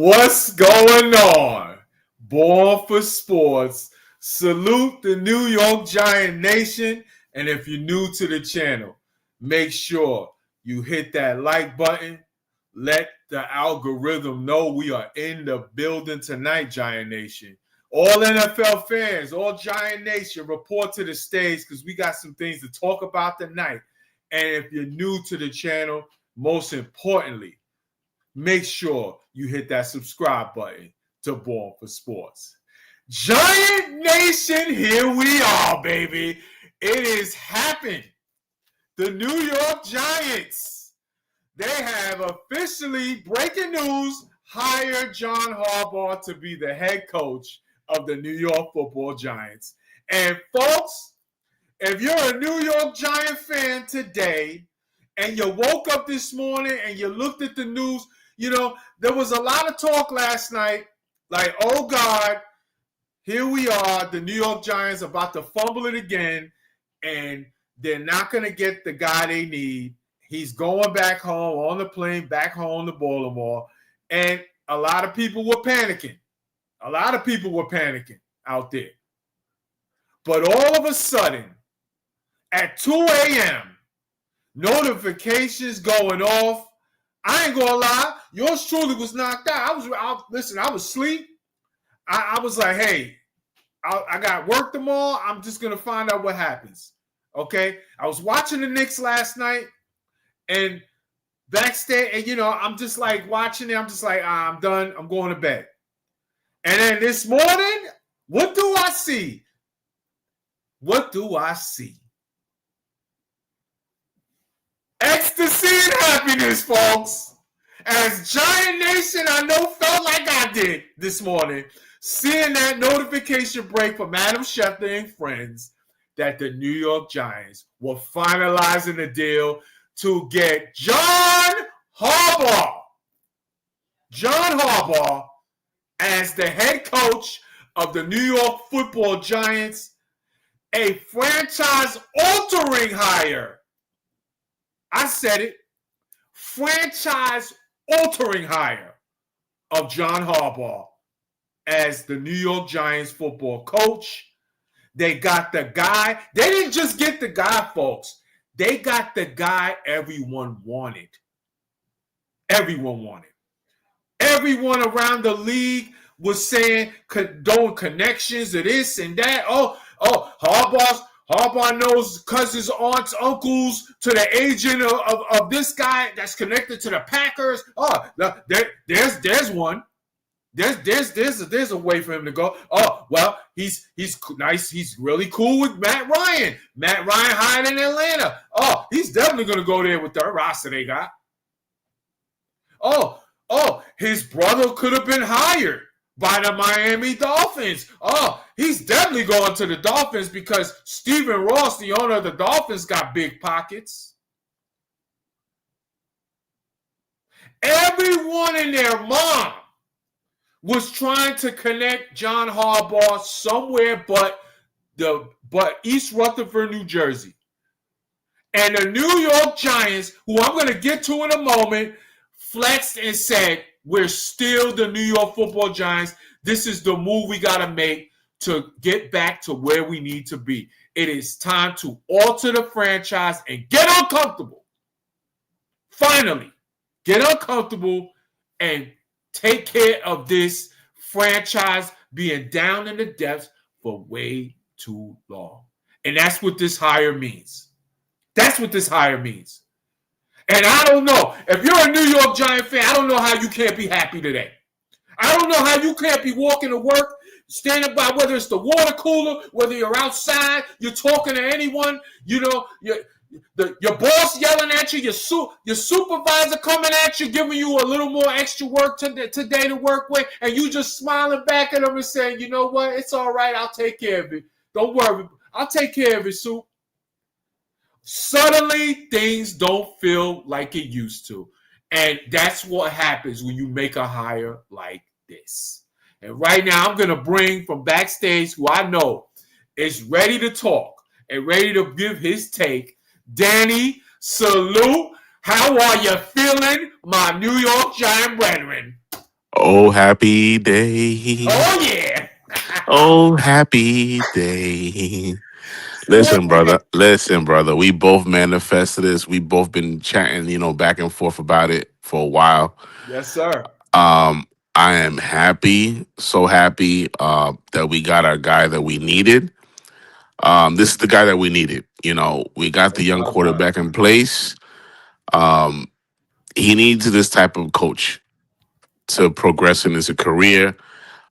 What's going on? Born for Sports. Salute the New York Giant Nation. And if you're new to the channel, make sure you hit that like button. Let the algorithm know we are in the building tonight, Giant Nation. All NFL fans, all Giant Nation, report to the stage because we got some things to talk about tonight. And if you're new to the channel, most importantly, make sure you hit that subscribe button to Born for Sports. Giant Nation, here we are, baby. It is happened. The New York Giants, they have officially, breaking news, hired John Harbaugh to be the head coach of the New York Football Giants. And folks, if you're a New York Giant fan today and you woke up this morning and you looked at the news, you know, there was a lot of talk last night, like, oh, God, here we are, the New York Giants about to fumble it again, and they're not going to get the guy they need. He's going back home on the plane, back home to Baltimore, and a lot of people were panicking. A lot of people were panicking out there. But all of a sudden, at 2 a.m., notifications going off. I ain't gonna lie, yours truly was knocked out. I was asleep. I was like, hey, I got work tomorrow. I'm just gonna find out what happens. Okay. I was watching the Knicks last night and backstage, and you know, I'm just like watching it. I'm just like, I'm done. I'm going to bed. And then this morning, what do I see? What do I see? Ecstasy and happiness, folks. As Giant Nation, I know felt like I did this morning, seeing that notification break from Adam Schefter and friends that the New York Giants were finalizing the deal to get John Harbaugh as the head coach of the New York Football Giants, a franchise-altering hire. I said it, franchise-altering hire of John Harbaugh as the New York Giants football coach. They got the guy. They didn't just get the guy, folks. They got the guy everyone wanted. Everyone wanted. Everyone around the league was saying, doing connections to this and that. Oh, Harbaugh knows cousins, aunts, uncles to the agent of this guy that's connected to the Packers. Oh, there's one. There's a way for him to go. Oh, well, he's nice. He's really cool with Matt Ryan. Matt Ryan hired in Atlanta. Oh, he's definitely going to go there with the roster they got. Oh, his brother could have been hired by the Miami Dolphins. Oh, he's definitely going to the Dolphins because Stephen Ross, the owner of the Dolphins, got big pockets. Everyone and their mom was trying to connect John Harbaugh somewhere but East Rutherford, New Jersey. And the New York Giants, who I'm going to get to in a moment, flexed and said, we're still the New York Football Giants. This is the move we got to make to get back to where we need to be. It is time to alter the franchise and get uncomfortable. Finally, get uncomfortable and take care of this franchise being down in the depths for way too long. And that's what this hire means. That's what this hire means. And I don't know. If you're a New York Giant fan, I don't know how you can't be happy today. I don't know how you can't be walking to work, standing by, whether it's the water cooler, whether you're outside, you're talking to anyone, you know, your boss yelling at you, your supervisor coming at you, giving you a little more extra work today to work with, and you just smiling back at them and saying, you know what, it's all right, I'll take care of it. Don't worry, I'll take care of it, Soup. Suddenly, things don't feel like it used to. And that's what happens when you make a hire like this. And right now, I'm going to bring from backstage, who I know is ready to talk and ready to give his take, Danny. Salute. How are you feeling, my New York Giant brethren? Oh, happy day. Oh yeah. Oh, happy day. Yeah, Listen, brother. Listen, brother. We both manifested this. We both been chatting, back and forth about it for a while. yes, sir. Um, I am happy, so happy that we got our guy that we needed. This is the guy that we needed. We got No the young doubt about it. quarterback in place. Um, he needs this type of coach to progress in his career.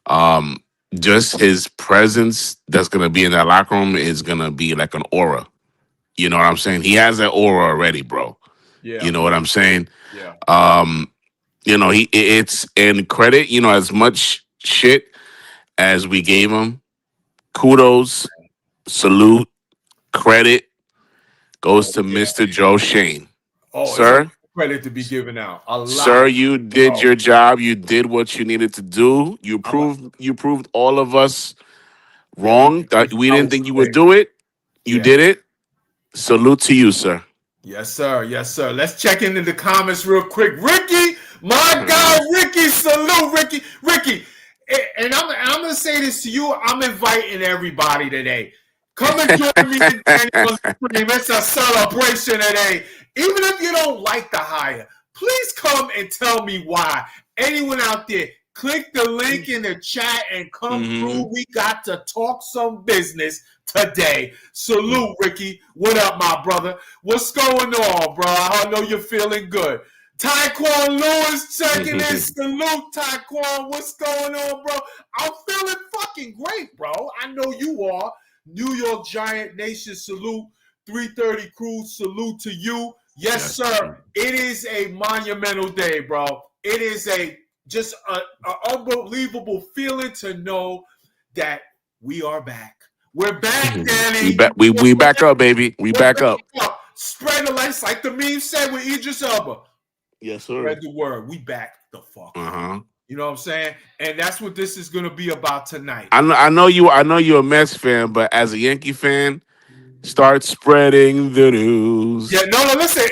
Um, just his presence that's gonna be in that locker room is gonna be like an aura. You know what I'm saying? He has that aura already, bro. You Yeah, know what I'm saying? yeah. Um, it's in credit, as much shit as we gave him, kudos, salute, credit goes Oh to yeah. Mr. Joe Shane. Oh, it's a lot Sir, of credit to be given out. A lot sir, of you did bro. your job. You did what you needed to do. You I'm a, proved all of us that we wrong. That we I didn't was think you would quick. do it. You Yeah. did it. Salute to you, sir. Yes, sir. Yes, sir. Let's check into the comments real quick. Ricky, my guy, Ricky, salute, Ricky. Ricky, and I'm gonna say this to you. I'm inviting everybody today. Come and join me in Daniel's stream. It's a celebration today. Even if you don't like the hire, please come and tell me why. Anyone out there, click the link in the chat and come Mm-hmm. through. We got to talk some business today. Salute, Ricky. What up, my brother? What's going on, bro? I know you're feeling good. Taekwon Lewis checking in. Salute, Taekwon. What's going on, bro? I'm feeling fucking great, bro. I know you are. New York Giant Nation, salute. 330 Crew, salute to you. Yes, sir. It is a monumental day, bro. It is just an unbelievable feeling to know that we are back. We're back, we Danny. back. We back up, baby. We We're back back up. up. Spread the lights like the meme said with Idris Elba. Yes, sir. Spread the word. We back the fuck Uh up. huh. You know what I'm saying? And that's what this is gonna be about tonight. I know you. I know you're a Mets fan, but as a Yankee fan, start spreading the Yeah, news. no, listen.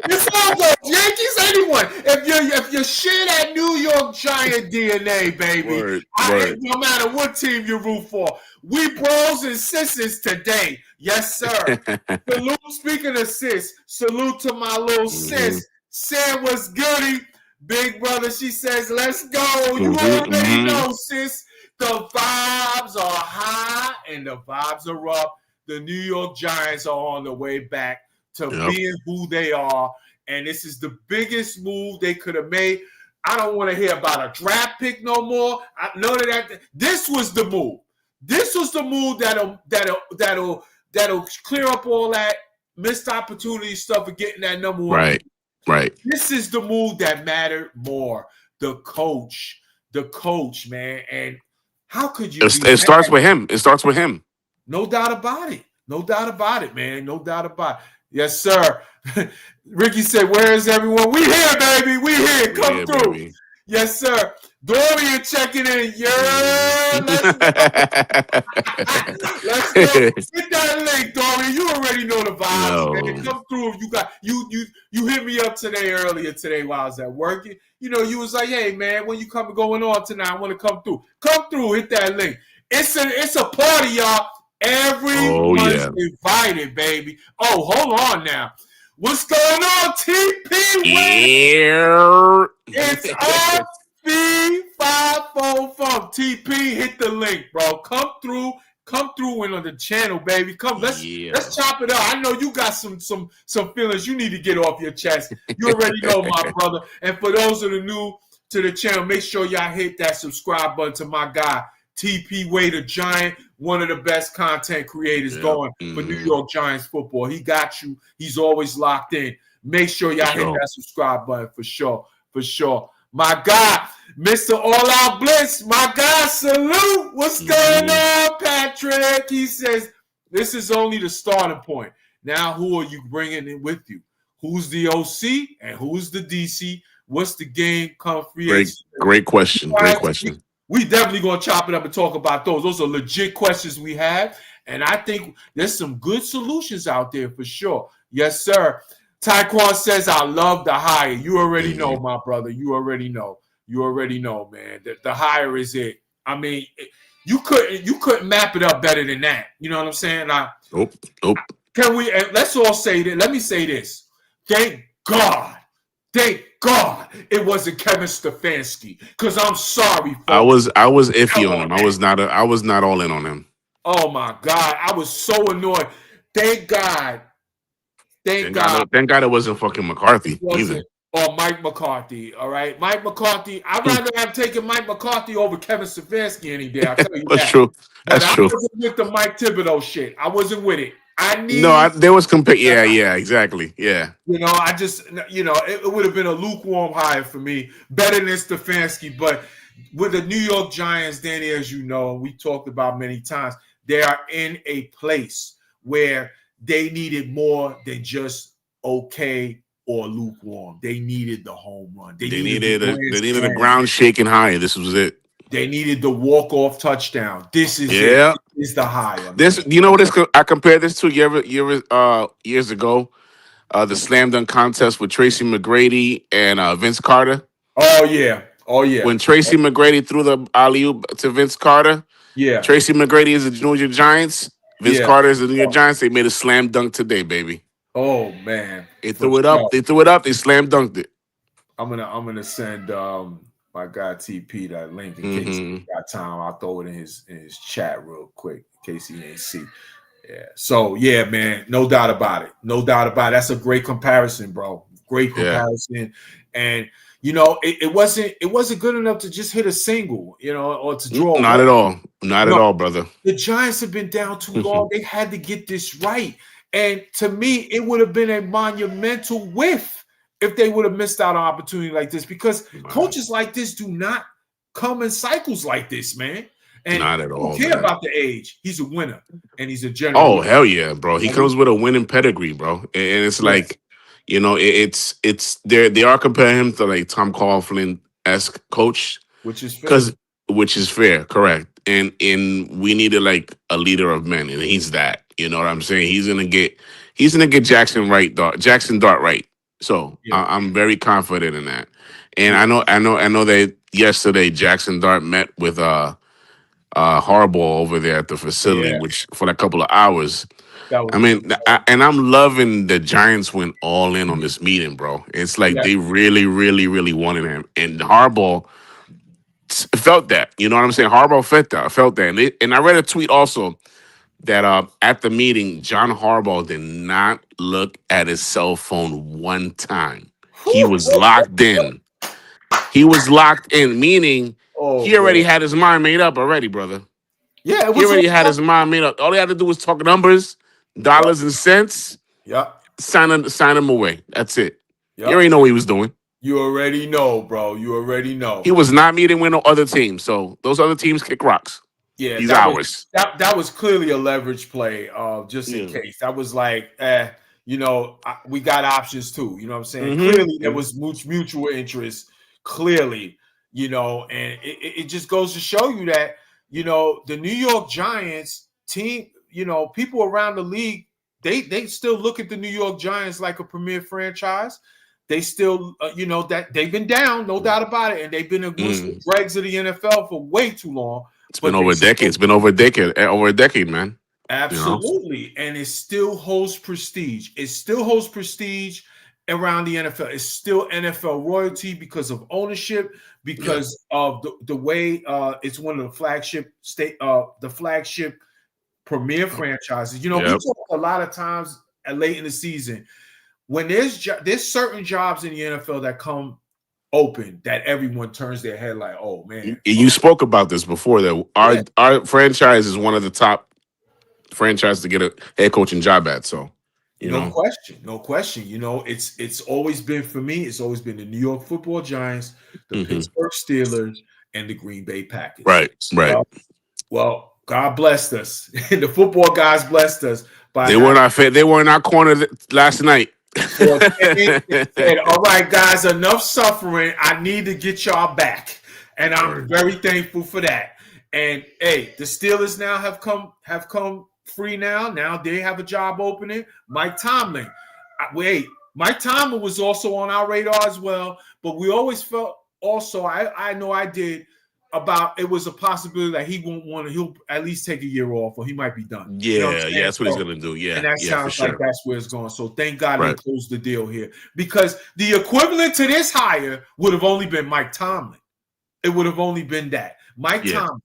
It's all good. Yankees, anyone. If you share that New York Giant DNA, baby, Word, word. no matter what team you root for, we bros and sisters today. Yes, sir. Salute. Speaking of sis, salute to my little sis. Sam was goody. Big brother, she says, let's go. You already know, sis. The vibes are high and the vibes are up. The New York Giants are on the way back to Yep. being who they are. And this is the biggest move they could have made. I don't want to hear about a draft pick no more. None of that. This was the move. This was the move that'll clear up all that missed opportunity stuff of getting that number one. Right. Right. This is the move that mattered more. The coach, man. And how could you be It starts mad? with him. It starts with him. No doubt about it. No doubt about it, man. No doubt about it. Yes, sir. Ricky said, where is everyone? We here, baby. We here. Come through. Baby. Yes, sir. Dorian checking in. Yeah, let's go. Let's go. Hit that link, Dorian. You already know the vibes, man. Come through. You hit me up earlier today while I was at work. You was like, hey man, when you going on tonight, I want to come through. Come through, hit that link. It's a party, y'all. Everyone's invited, baby. Oh, hold on now. What's going on, TP? Yeah. It's RC544 from TP. Hit the link, bro. Come through and on the channel, baby. Come, let's chop it up. I know you got some feelings you need to get off your chest. You already know, my brother. And for those that are new to the channel, make sure y'all hit that subscribe button to my guy, TP Way the Giant, one of the best content creators going for New York Giants football. He got you. He's always locked in. Make sure y'all hit that subscribe button for sure. For sure. My guy, Mr. All Out Blitz, my guy, salute. What's going on, Patrick? He says, this is only the starting point. Now, who are you bringing in with you? Who's the OC and who's the DC? What's the game come free agency? Great question. Great question. We definitely going to chop it up and talk about those. Those are legit questions we have. And I think there's some good solutions out there for sure. Yes, sir. Taekwon says, I love the hire. You already know, Mm-hmm. my brother. You already know. You already know, man. The hire is it. I mean, you couldn't map it up better than that. You know what I'm saying? Nope. Nope. Can we? Let's all say that. Let me say this. Thank God. Thank God it wasn't Kevin Stefanski. Because I'm sorry, folks. I was Come iffy on on, him. man. I was not all in on him. Oh my God. I was so annoyed. Thank God. Thank God Thank God it wasn't fucking it McCarthy either. wasn't or Mike McCarthy. All right. Mike McCarthy. I'd rather have taken Mike McCarthy over Kevin Stefanski any day. I'll tell you That's that. true. But That's I true. wasn't with the Mike Thibodeau shit. I wasn't with it. I No, need there was compare. Yeah, yeah, exactly. Yeah, I just, it would have been a lukewarm hire for me, better than Stefanski. But with the New York Giants, Danny, as you know, we talked about many times, they are in a place where they needed more than just okay or lukewarm. They needed the home run. They needed the grand they needed a slam. ground shaking higher. This was it. They needed the walk-off touchdown. This is it. Yeah. This is the hire, This, man. you know what this? I compared this to years ago, the slam dunk contest with Tracy McGrady and Vince Carter. Oh, yeah. Oh, yeah. When Tracy McGrady threw the alley oop to Vince Carter, Yeah. Tracy McGrady is the New York Giants. Vince Yeah. Carter is the New York Giants. They made a slam dunk today, baby. Oh, man. They For threw it up. sure. They threw it up. They slam dunked it. I'm gonna send my guy TP that link in case he Mm-hmm. got time. I'll throw it in his chat real quick in case he ain't see. Yeah. So yeah, man, no doubt about it. No doubt about it. That's a great comparison, bro. Great Yeah. comparison. And it wasn't good enough to just hit a single, or to draw a Not walk. at all. Not at No, all, brother. the Giants have been down too long. They had to get this right. And to me, it would have been a monumental whiff if they would have missed out on an opportunity like this, because Wow. coaches like this do not come in cycles like this, man. And Not I at don't all, care man. about the age. He's a winner and he's a Oh general. hell yeah, bro! He comes with a winning pedigree, bro, and it's Yes, like, it's they are comparing him to like Tom Coughlin esque coach, which is fair. because which is fair, correct, and we needed like a leader of men, and he's that. You know what I'm saying? He's gonna get Jackson Dart right. So Yeah, I'm very confident in that, and yeah, I know that yesterday Jackson Dart met with Harbaugh over there at the facility, yeah. which for a couple of hours. That was I a good mean, call. and I'm loving the Giants went all in on this meeting, bro. It's like Yeah, they really, really, really wanted him, and Harbaugh felt that. You know what I'm saying? Harbaugh felt that, and I read a tweet also that at the meeting, John Harbaugh did not look at his cell phone one time. He was locked in. He was locked in, meaning oh he already boy. had his mind made up already, brother. Yeah, it He was already had all. his mind made up. All he had to do was talk numbers, Yep, dollars and cents, yep, sign him away. That's it. He yep. already know what he was doing. You already know, bro. You already He know. was not meeting with no other team. So those other teams kick rocks. Yeah, He's that was ours. that was clearly a leverage play, just in Yeah. case. That was like, we got options too. You know what I'm saying? Clearly, there Mm-hmm. was mutual interest. Clearly, and it just goes to show you that the New York Giants team. People around the league, they still look at the New York Giants like a premier franchise. They still, that they've been down, no doubt about it, and they've been amongst the Mm. dregs of the NFL for way too long. It's been But they over a decade. still It's been over a decade. Over a decade, man. You know. absolutely, and it still holds prestige. It still holds prestige around the NFL. It's still NFL royalty because of ownership, Yep. because of the way it's one of the flagship premier franchises. We Yep. talk a lot of times late in the season when there's certain jobs in the NFL that come open that everyone turns their head like, oh man, You spoke about this before that yeah. our franchise is one of the top franchises to get a head coaching job at. So, you No know. question, no question. It's always been for me. It's always been the New York Football Giants, the Hmm. Pittsburgh Steelers, and the Green Bay Packers. Right. Right. Well, God blessed us. The football guys blessed us by having They were in our corner last night. for a change. They said, "All right, guys, enough suffering. I need to get y'all back," and I'm Word. very thankful for that. And hey, the Steelers now have come free now. Now they have a job opening. Mike Tomlin. Wait. Mike Tomlin was also on our radar as well, but we always felt also, I know I did, about it was a possibility that he'll at least take a year off or he might be done. You know what I'm Yeah, saying? that's what he's gonna do. And Yeah, that yeah, for sounds like sure. that's where it's going. So thank God they Right. closed the deal here. Because the equivalent to this hire would have only been Mike Tomlin. It would have only been that. Mike Yeah. Tomlin.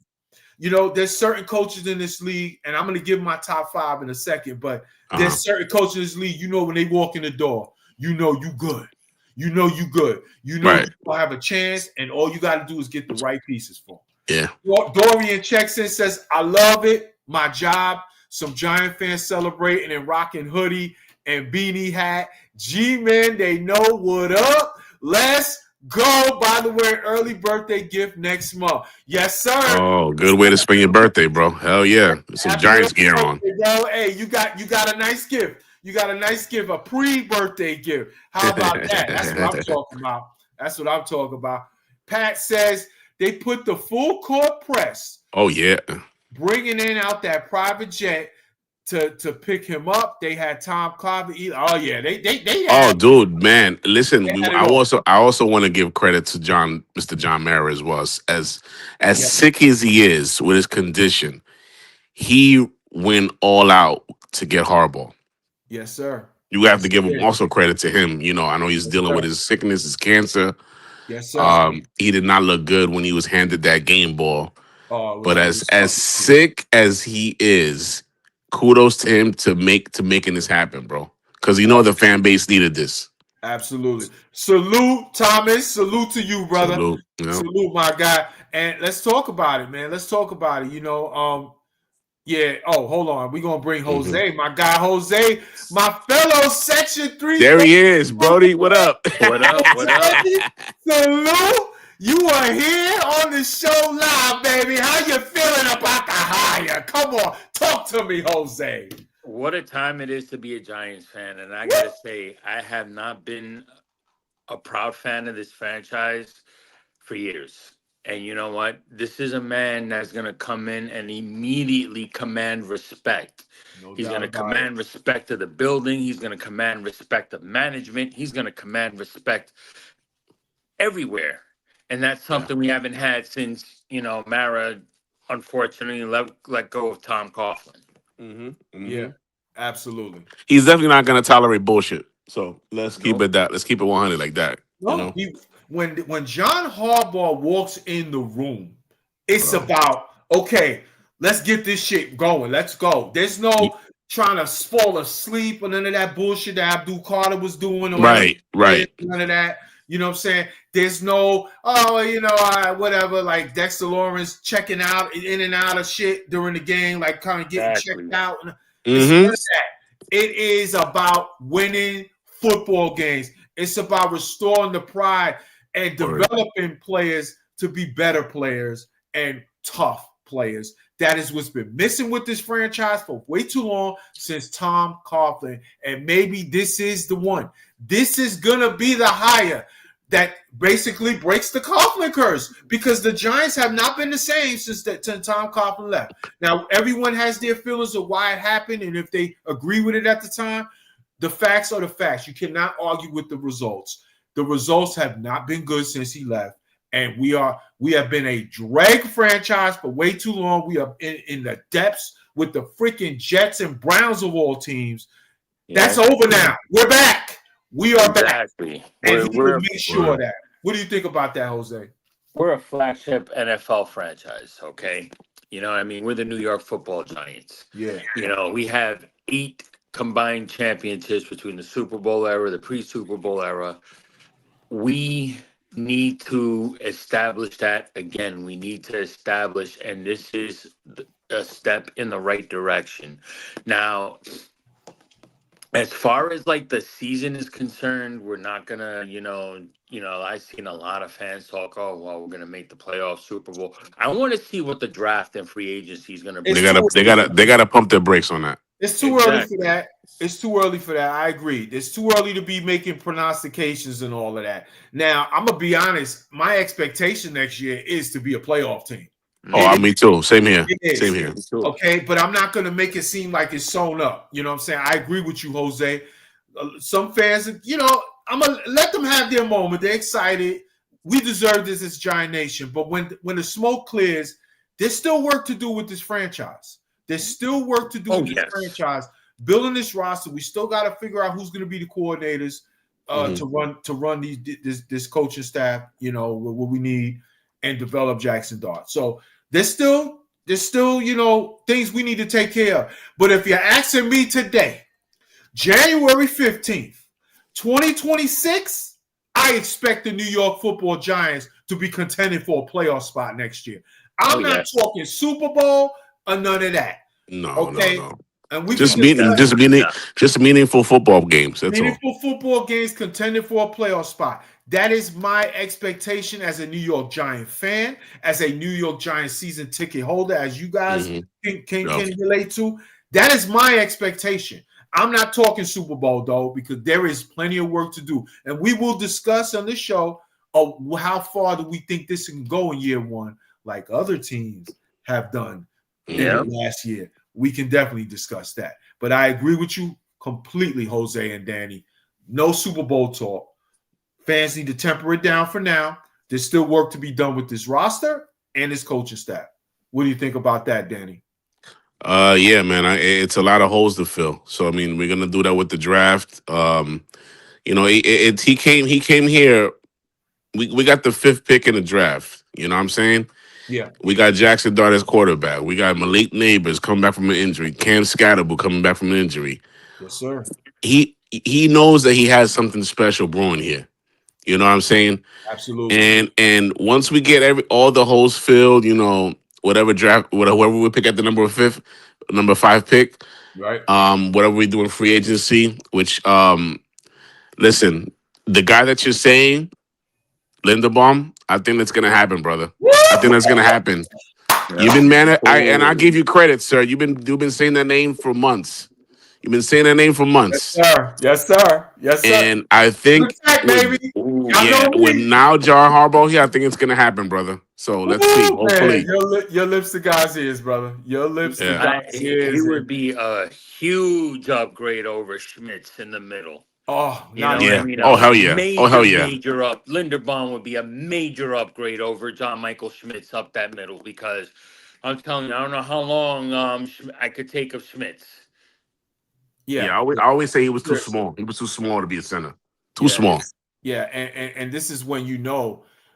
You know, there's certain coaches in this league, and I'm going to give my top 5 in a second, but there's certain coaches in this league, you know, when they walk in the door, you know you good. You know you good. You know Right. you will have a chance, and all you got to do is get the right pieces for them. Yeah. Dorian checks in, says, I love it. My job. Some Giant fans celebrating and rocking hoodie and beanie hat. G-Men, they know what up. Let's go. By the way, early birthday gift next month. Yes, sir. Oh, good way to spend your birthday, bro. Hell yeah. Some Happy Giants birthday, gear on. bro. Hey, you got a nice gift. You got a nice gift, a pre-birthday gift. How about that? That's what I'm talking about. That's what I'm talking about. Pat says they put the full court press. Oh, yeah. Bringing in out that private jet to pick him up. They had Tom Cobb. Oh yeah, they Oh, had, dude, man. Listen, had it I all. also want to give credit to Mr. John Mara as well. As Yeah. sick as he is with his condition, he went all out to get Harbaugh. Yes, sir. You have to give him also credit to him. You know, I know he's dealing with his sickness, his cancer. Yes, sir. He did not look good when he was handed that game ball. Oh, But as sick as he is, kudos to him to making this happen, bro. Because you know the fan base needed this. Absolutely. Salute, Thomas. Salute to you, brother. Salute, Salute, my guy. And let's talk about it, man. Let's talk about it. You know, yeah. Oh, hold on. We're gonna bring Jose, my guy Jose, my fellow Section 3. There he is, Brody. What up? What up? What up? Salute. You are here on the show live, baby. How you feeling about the hire? Come on, talk to me, Jose. What a time it is to be a Giants fan. And I got to say, I have not been a proud fan of this franchise for years. And you know what? This is a man that's going to come in and immediately command respect. He's going to command respect of the building. He's going to command respect of management. He's going to command respect everywhere. And that's something we haven't had since, you know, Mara unfortunately let go of Tom Coughlin. Yeah, absolutely. He's definitely not going to tolerate bullshit. So let's keep it 100 like that. No, you know? When John Harbaugh walks in the room, it's about, okay, let's get this shit going. Let's go. There's no trying to fall asleep or none of that bullshit that Abdul Carter was doing. Or right. None of that. You know what I'm saying? There's no, whatever, like Dexter Lawrence checking out, in and out of shit during the game, like kind of getting checked out. It's none of that. It is about winning football games. It's about restoring the pride and developing players to be better players and tough players. That is what's been missing with this franchise for way too long, since Tom Coughlin. And maybe this is the one. This is going to be the hire that basically breaks the Coughlin curse, because the Giants have not been the same since Tom Coughlin left. Now, everyone has their feelings of why it happened, and if they agree with it at the time, the facts are the facts. You cannot argue with the results. The results have not been good since he left, and we have been a drag franchise for way too long. We are in the depths with the freaking Jets and Browns of all teams. That's over now. We're back. We are back. And he will make sure of that. What do you think about that, Jose? We're a flagship NFL franchise, okay? You know what I mean? We're the New York Football Giants. Yeah. You know, we have 8 combined championships between the Super Bowl era, the pre-Super Bowl era. We need to establish that again. We need to establish, and this is a step in the right direction. Now, as far as like the season is concerned, we're not gonna, I've seen a lot of fans talk, oh, well, we're gonna make the playoffs, Super Bowl. I want to see what the draft and free agency is gonna bring. They gotta pump their brakes on that. It's too early for that. It's too early for that. I agree. It's too early to be making prognostications and all of that. Now, I'm gonna be honest. My expectation next year is to be a playoff team. Me too. Same here. Same here. Okay, but I'm not going to make it seem like it's sewn up. You know what I'm saying? I agree with you, Jose. some fans, I'm gonna let them have their moment. They're excited. We deserve this as Giant Nation. But when the smoke clears, there's still work to do with this franchise. There's still work to do with this franchise. Building this roster, we still got to figure out who's going to be the coordinators to run this coaching staff. What we need and develop Jackson Dart. So there's still things we need to take care of. But if you're asking me today, January 15th, 2026, I expect the New York Football Giants to be contending for a playoff spot next year. I'm not talking Super Bowl or none of that. No. And we just meaningful football games. That's meaningful football games, contending for a playoff spot. That is my expectation as a New York Giant fan, as a New York Giant season ticket holder, as you guys can relate to. That is my expectation. I'm not talking Super Bowl, though, because there is plenty of work to do. And we will discuss on this show how far do we think this can go in year one, like other teams have done in last year. We can definitely discuss that. But I agree with you completely, Jose and Danny. No Super Bowl talk. Fans need to temper it down for now. There's still work to be done with this roster and this coaching staff. What do you think about that, Danny? Yeah, man. It's a lot of holes to fill. So I mean, we're gonna do that with the draft. He came here. We got the 5th pick in the draft. You know what I'm saying? Yeah. We got Jackson Dart as quarterback. We got Malik Neighbors coming back from an injury. Cam Scatterbull coming back from an injury. Yes, sir. He knows that he has something special brewing here. You know what I'm saying? Absolutely. And once we get all the holes filled, whatever we pick at the number 5 pick, right? Whatever we do in free agency, which listen, the guy that you're saying, Linderbaum, I think that's gonna happen, brother. I think that's gonna happen. You've been I give you credit, sir. You've been saying that name for months. You've been saying that name for months. Yes, sir. And I think with now John Harbaugh here, I think it's gonna happen, brother. So let's see. Hopefully, your lips to God's ears, brother. Your lips to God's ears. He would be a huge upgrade over Schmitz in the middle. Oh, hell yeah. Major up. Linderbaum would be a major upgrade over John Michael Schmitz up that middle, because I'm telling you, I don't know how long I could take of Schmitz. Yeah, I always say he was too small. He was too small to be a center. Too small. Yeah, and this is when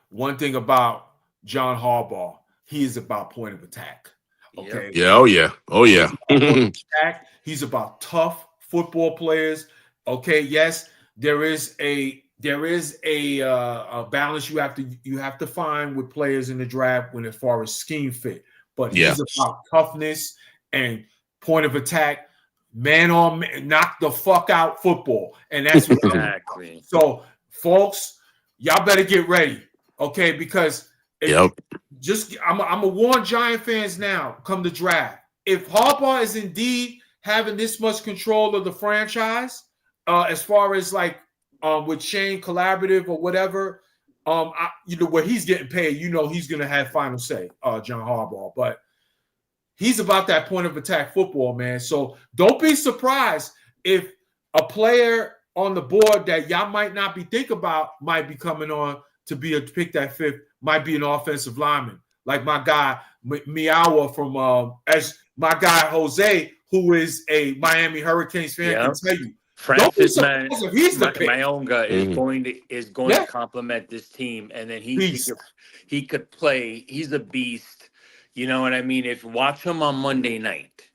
one thing about John Harbaugh, he is about point of attack. Okay. Yeah. Oh yeah. He's about tough football players. Okay. Yes, there is a balance you have to find with players in the draft as far as scheme fit. But he's about toughness and point of attack. Man on man, knock the fuck out football. And that's what exactly. So, folks, y'all better get ready, okay? Because I'm a warn Giant fans now, come the draft. If Harbaugh is indeed having this much control of the franchise, as far as with Shane Collaborative or whatever, where he's getting paid, he's gonna have final say, John Harbaugh. But he's about that point of attack football, man. So don't be surprised if a player on the board that y'all might not be thinking about might be coming on to be pick that 5th, might be an offensive lineman. Like my guy, Miawa from as my guy Jose, who is a Miami Hurricanes fan, can tell you. Francis Mayonga is going to complement this team, and then he could play. He's a beast. You know what I mean? If watch him on Monday night,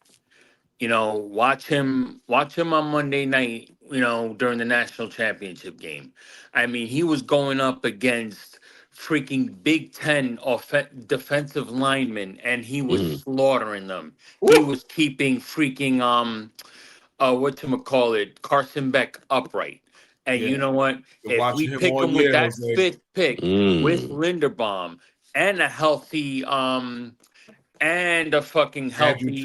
watch him on Monday night, during the national championship game. I mean, he was going up against freaking Big Ten defensive linemen, and he was slaughtering them. Woo! He was keeping freaking Carson Beck upright. And you know what? If we pick him with that 5th pick with Linderbaum and a healthy and a fucking healthy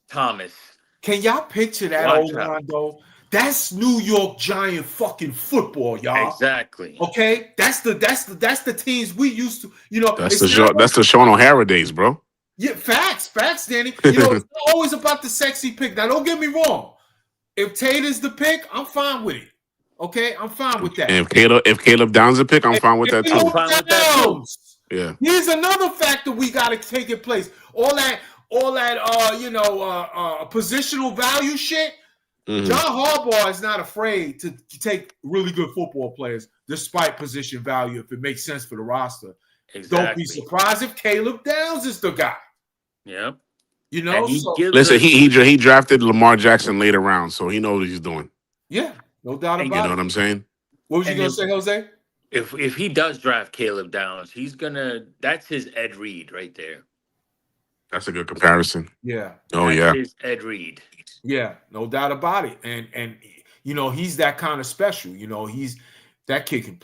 Thomas. Can y'all picture that old line though? That's New York Giant fucking football, y'all. Exactly. Okay, that's the teams we used to. That's the Sean O'Hara days, bro. Yeah, facts, Danny. It's not always about the sexy pick. Now, don't get me wrong. if Tater's the pick, I'm fine with it. Okay, I'm fine with that. And if Caleb Downs a pick, I'm fine with that too. I'm fine with that too. Yeah. Here's another factor we got to take in place. All that positional value shit. Mhm. John Harbaugh is not afraid to take really good football players despite position value if it makes sense for the roster. Exactly. Don't be surprised if Caleb Downs is the guy. Yep. You know, listen, he drafted Lamar Jackson later round, so he knows what he's doing. Yeah, no doubt about it. You know what I'm saying? What was you going to say, Jose? If he does draft Caleb Downs, that's his Ed Reed right there. That's a good comparison. Yeah. Oh, that's his Ed Reed. Yeah, no doubt about it. And you know, he's that kind of special. You know, he's that kid.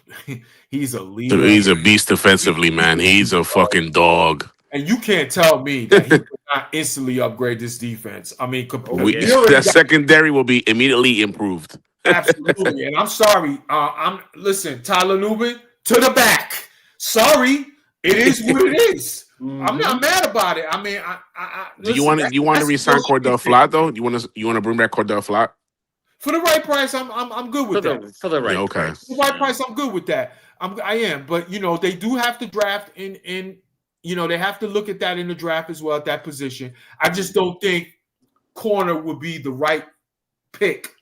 He's a leader. He's a beast defensively, man. He's a fucking dog. And you can't tell me that he could not instantly upgrade this defense. I mean, that secondary will be immediately improved. Absolutely. And I'm sorry. Listen, Tyler Nubin to the back. Sorry, it is what it is. I'm not mad about it. I mean, Do you want to resign Cordell Flott though? You want to bring back Cordell Flott? For the right price, I'm good with that. For the right price. For the right price, I'm good with that. I am. But you know, they do have to draft in you know, they have to look at that in the draft as well at that position. I just don't think corner would be the right pick,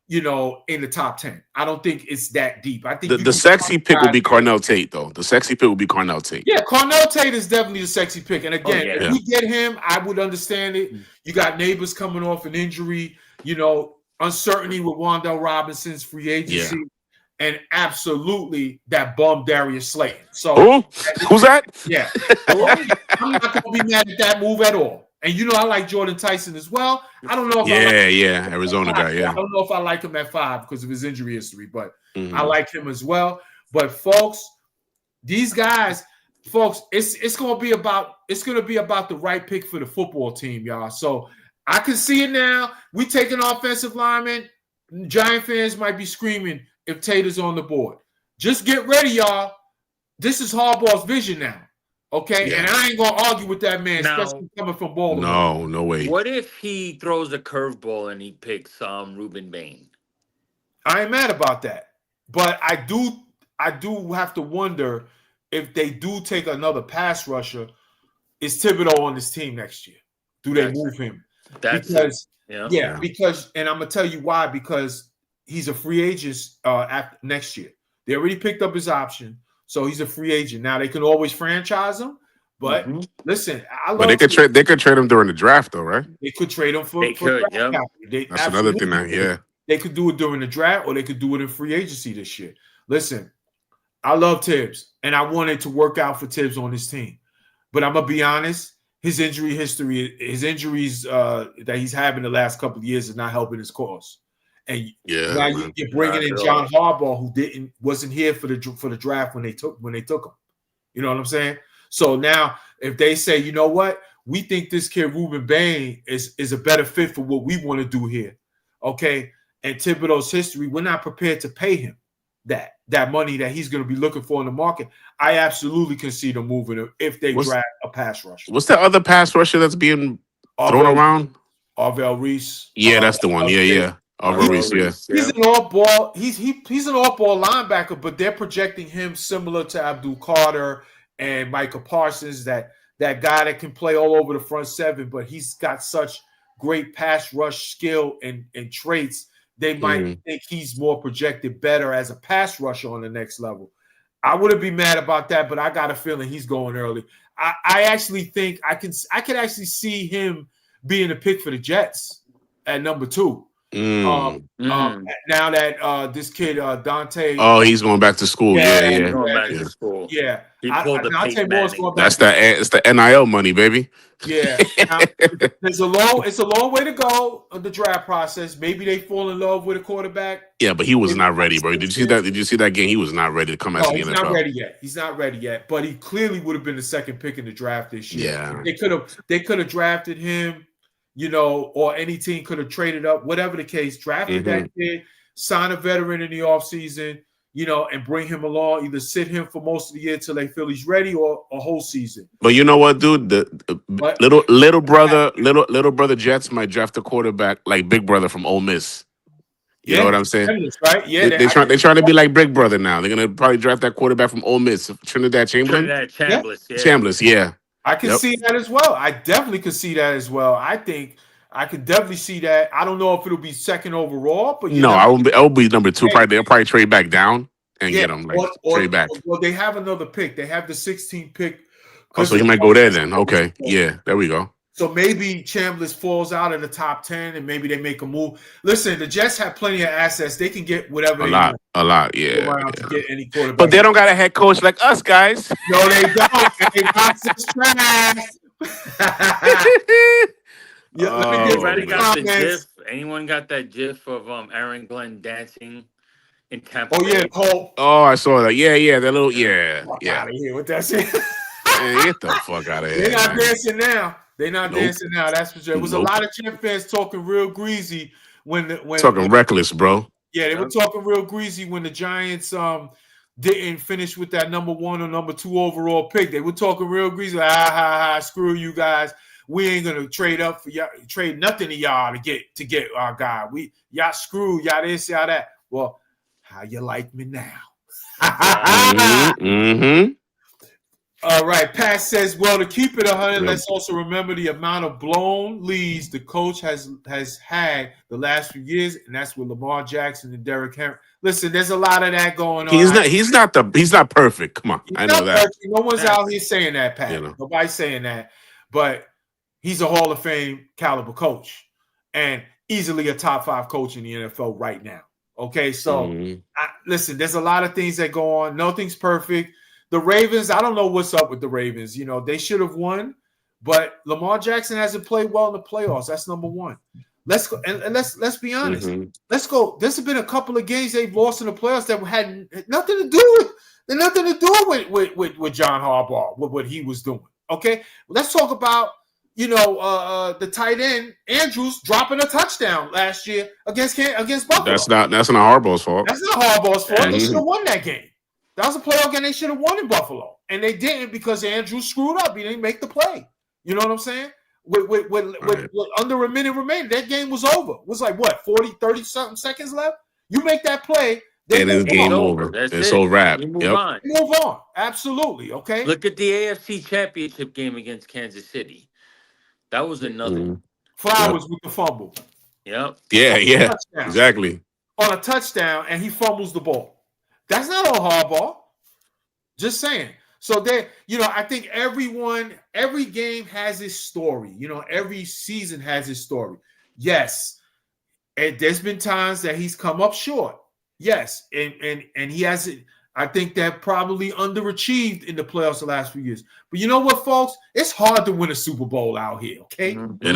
you know, in the top 10. I don't think it's that deep. I think the sexy pick will be Cornell Tate, though. The sexy pick will be Cornell Tate. Yeah, Cornell Tate is definitely the sexy pick. And again, if we get him, I would understand it. You got neighbors coming off an injury, you know, uncertainty with Wan'Dale Robinson's free agency. Yeah. And absolutely that bum Darius Slayton. So who's that? Yeah. I'm not going to be mad at that move at all. And you know, I like Jordan Tyson as well. I don't know if I like Arizona guy. Yeah. I don't know if I like him at 5 because of his injury history, but I like him as well. But folks, these guys, it's going to be about the right pick for the football team, y'all. So I can see it now. We take an offensive lineman. Giant fans might be screaming if Tater's on the board. Just get ready, y'all. This is Harbaugh's vision now. Okay? Yeah. And I ain't going to argue with that man, especially coming from Baltimore. No way. What if he throws a curveball and he picks Ruben Bain? I ain't mad about that. But I do have to wonder if they do take another pass rusher, is Thibodeau on this team next year? Do they move him? Because and I'm going to tell you why, because he's a free agent after next year. They already picked up his option, so he's a free agent. Now they can always franchise him, but listen, they could trade him during the draft, though, right? They could trade him for That's another thing. They could do it during the draft, or they could do it in free agency this year. Listen, I love Tibbs, and I wanted to work out for Tibbs on this team, but I'm gonna be honest. His injuries that he's having the last couple of years is not helping his cause. And now you're bringing in John Harbaugh, who wasn't here for the draft when they took him. You know what I'm saying? So now, if they say, you know what, we think this kid Ruben Bain is a better fit for what we want to do here, okay? And Thibodeau's history, we're not prepared to pay him that money that he's going to be looking for in the market. I absolutely can see them moving him if they draft a pass rusher. What's that other pass rusher that's being thrown around? Arvell Reese. Yeah, that's the one. Yeah. Arvell Reese, He's an off-ball. He's an off-ball linebacker, but they're projecting him similar to Abdul Carter and Micah Parsons, that guy that can play all over the front seven, but he's got such great pass rush skill and traits. They might think he's more projected better as a pass rusher on the next level. I wouldn't be mad about that, but I got a feeling he's going early. I actually think I can actually see him being a pick for the Jets at number 2. Now that this kid Dante, he's going back to school. He's going back to school. Yeah, he pulled the Peyton Manning. That's the NIL money, baby. Yeah, now, it's a long way to go on the draft process. Maybe they fall in love with a quarterback. Yeah, but he was not ready, bro. Did you see that? Did you see that game? He was not ready to come out to the NFL. He's not ready yet. He's not ready yet. But he clearly would have been the second pick in the draft this year. Yeah, they could have drafted him. You know, or any team could have traded up, whatever the case, drafted that kid, sign a veteran in the offseason, you know, and bring him along, either sit him for most of the year till they feel he's ready, or a whole season. But you know what, dude? The little brother Jets might draft a quarterback like Big Brother from Ole Miss. You know what I'm saying? Chambliss, right? Yeah, They're trying to be like Brick Brother now. They're gonna probably draft that quarterback from Ole Miss, Trinidad Chamberlain. Trinidad yeah. Chambliss, yeah. Chambliss, yeah. I can Yep. see that as well. I definitely could see that as well. I think I could definitely see that. I don't know if it'll be second overall, but you No, never. I will be number 2. Probably they'll probably trade back down and Yeah, get him like trade back. or they have another pick. They have the 16th pick. Oh, so he might go there then. Okay, yeah, there we go. So maybe Chambliss falls out of the top 10, and maybe they make a move. Listen, the Jets have plenty of assets. They can get whatever A they lot, want. a lot, yeah. To get any quarterback. But they don't got a head coach like us, guys. No, they don't. They roster's trash. Yeah, let me get Everybody some got the comments. GIF. Anyone got that GIF of Aaron Glenn dancing in Tampa? Oh yeah, Bay? Cole. Oh, I saw that. Yeah, that little Fuck yeah. out of here with that shit. Man, get the fuck out of here. They're not man. dancing now. They're not dancing now. That's for sure. It was a Nope. lot of Jet fans talking real greasy when Talking reckless, bro. Yeah, they were talking real greasy when the Giants didn't finish with that number 1 or number 2 overall pick. They were talking real greasy, like, screw you guys. We ain't gonna trade up for y'all, trade nothing to y'all to get our guy. Y'all screw y'all this, y'all that. Well, how you like me now? Mm-hmm. All right, Pat says, well, to keep it 100, let's also remember the amount of blown leads the coach has had the last few years, and that's with Lamar Jackson and Derrick Henry. Listen, there's a lot of that going on. He's not perfect. Come on, I know that. Perfect. No one's out here saying that, Pat. You know. Nobody's saying that, but he's a Hall of Fame caliber coach and easily a top 5 coach in the NFL right now. Okay, so listen, there's a lot of things that go on. Nothing's perfect. The Ravens, I don't know what's up with the Ravens. You know, they should have won, but Lamar Jackson hasn't played well in the playoffs. That's number 1. Let's go and let's be honest. Let's go. There's been a couple of games they've lost in the playoffs that had nothing to do with John Harbaugh, with what he was doing. Okay, let's talk about the tight end Andrews dropping a touchdown last year against Buffalo. That's not Harbaugh's fault. That's not Harbaugh's fault. They should have won that game. That was a playoff game they should have won in Buffalo. And they didn't because Andrews screwed up. He didn't make the play. You know what I'm saying? With under a minute remaining, that game was over. It was like, what, 40, 30-something seconds left? You make that play. And it's game over. It's all wrap. You move on. Move on. Absolutely. Okay. Look at the AFC Championship game against Kansas City. That was another one. Flowers with the fumble. Yep. Yeah. Exactly. On a touchdown, and he fumbles the ball. That's not all Harbaugh. Just saying. So I think every game has its story. Every season has its story. Yes. And there's been times that he's come up short. Yes. And he hasn't. I think that probably underachieved in the playoffs the last few years. But you know what, folks? It's hard to win a Super Bowl out here, okay? It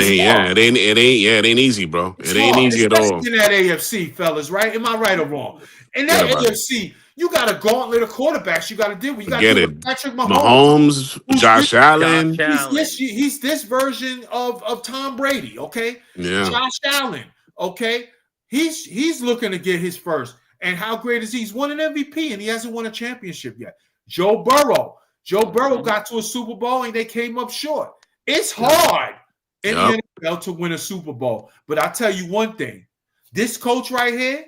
ain't easy, bro. It ain't easy at all. In that AFC, fellas, right? Am I right or wrong? In that AFC, you got a gauntlet of quarterbacks you got to deal with. You got to deal with Patrick Mahomes, Josh Allen. He's this version of Tom Brady, okay? Yeah. Josh Allen, okay? He's looking to get his first. And how great is he? He's won an MVP, and he hasn't won a championship yet. Joe Burrow got to a Super Bowl, and they came up short. It's hard in the NFL to win a Super Bowl. But I'll tell you one thing. This coach right here,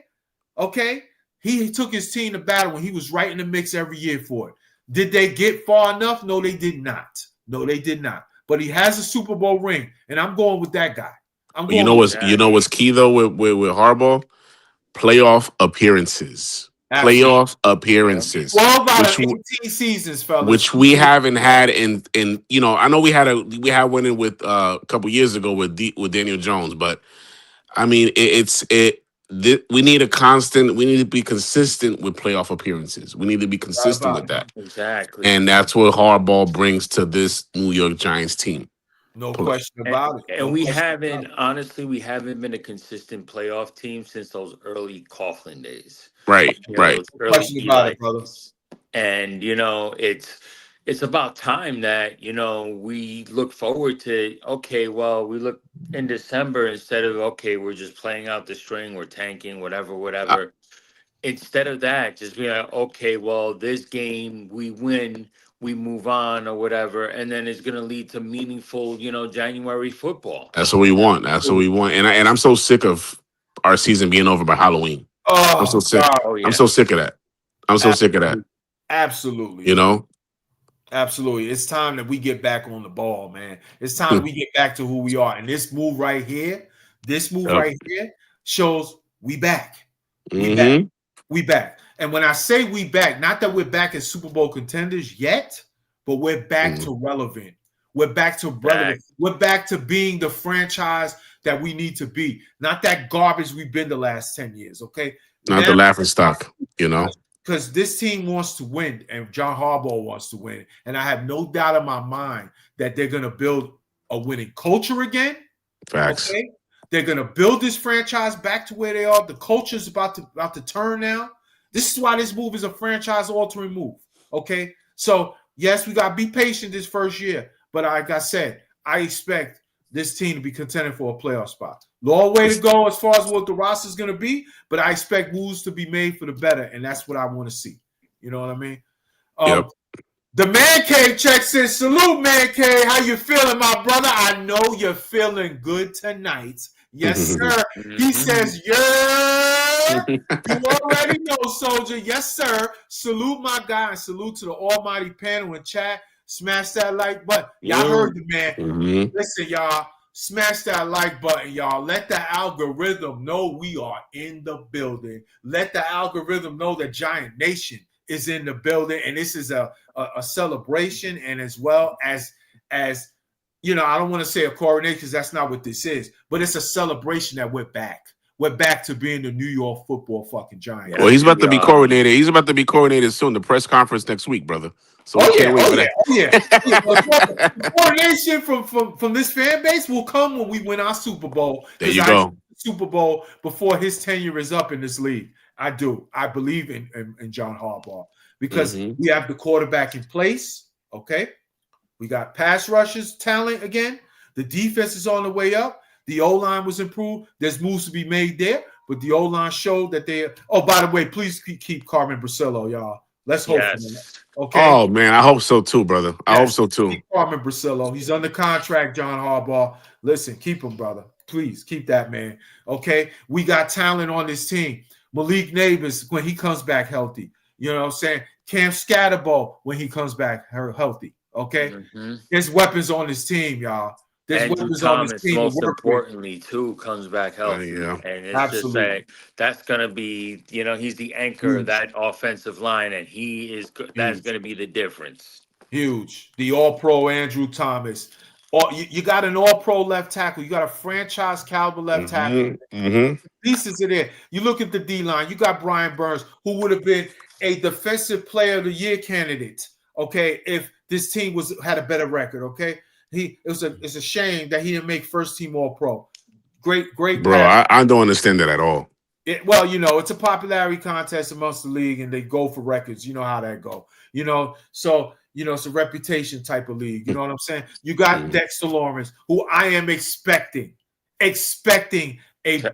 okay, he took his team to battle when he was right in the mix every year for it. Did they get far enough? No, they did not. But he has a Super Bowl ring, and I'm going with that guy. You know what's key, though, with Harbaugh? Playoff appearances. Absolutely. Playoff appearances. 12 out of 18 seasons, fellas. Which we haven't had in I know we had one in with a couple years ago with Daniel Jones, but I mean we need to be consistent with playoff appearances. We need to be consistent with that. Exactly. And that's what Harbaugh brings to this New York Giants team. No question about it. And we haven't been a consistent playoff team since those early Coughlin days. Right. No question about it, brother. And it's about time that we look forward to. Okay, well, we look in December instead of we're just playing out the string, we're tanking, whatever. Instead of that, just be like, okay, well, this game we win, we move on or whatever, and then it's going to lead to meaningful, January football. That's what we want. And I'm so sick of our season being over by Halloween. I'm so Oh sick. God. Oh yeah. I'm so sick of that. I'm so sick of that. Absolutely. You know? Absolutely. It's time that we get back on the ball, man. It's time that we get back to who we are. And this move right here shows we back. We back. Mm-hmm. We back. And when I say we back, not that we're back as Super Bowl contenders yet, but we're back to relevant. We're back to relevant. We're back to being the franchise that we need to be. Not that garbage we've been the last 10 years, okay? Not the laughing stock, you know? Because this team wants to win, and John Harbaugh wants to win. And I have no doubt in my mind that they're going to build a winning culture again. Facts. Okay? They're going to build this franchise back to where they are. The culture's about to turn now. This is why this move is a franchise-altering move, okay? So, yes, we got to be patient this first year. But like I said, I expect this team to be contending for a playoff spot. Long way to go as far as what the roster is going to be, but I expect moves to be made for the better, and that's what I want to see. You know what I mean? Yep. The Man Cave check says, salute, Man Cave. How you feeling, my brother? I know you're feeling good tonight. Yes, sir. He says, yeah. You already know, soldier. Yes, sir. Salute my guy and salute to the almighty panel in chat. Smash that like button. Y'all heard the man. Listen, y'all. Smash that like button, y'all. Let the algorithm know we are in the building. Let the algorithm know that Giant Nation is in the building. And this is a celebration, and as well as you know, I don't want to say a coronation because that's not what this is, but it's a celebration that we're back. We're back to being the New York Football fucking Giants. Well, he's about to be coronated. He's about to be coronated soon. The press conference next week, brother. So we can't wait for that. The coronation from this fan base will come when we win our Super Bowl. There you go. Super Bowl before his tenure is up in this league. I do. I believe in John Harbaugh because we have the quarterback in place. Okay. We got pass rushers talent again. The defense is on the way up. The O-line was improved. There's moves to be made there, but the O-line showed that they. Oh, by the way, please keep Carmen Brasillo, y'all. Let's hope for that. Okay. Oh man, I hope so too, brother. I hope so too. Keep Carmen Brasillo. He's under contract, John Harbaugh. Listen, keep him, brother. Please keep that man. Okay. We got talent on this team. Malik Neighbors when he comes back healthy. You know what I'm saying? Cam Scatterbo when he comes back healthy. Okay. There's weapons on this team, y'all. There's weapons on this team. Most importantly, too, comes back healthy. Yeah. And it's just like that's gonna be, you know, he's the anchor of that offensive line, and that's gonna be the difference. Huge. The all-pro Andrew Thomas. You got an all-pro left tackle. You got a franchise caliber left tackle. Pieces are there. You look at the D-line. You got Brian Burns, who would have been a defensive player of the year candidate. Okay, if this team had a better record. Okay, it's a shame that he didn't make first team All-Pro. Great, bro. I don't understand that at all. Well, you know, it's a popularity contest amongst the league, and they go for records. You know how that go. You know, so you know it's a reputation type of league. You know what I'm saying? You got Dexter Lawrence, who I am expecting a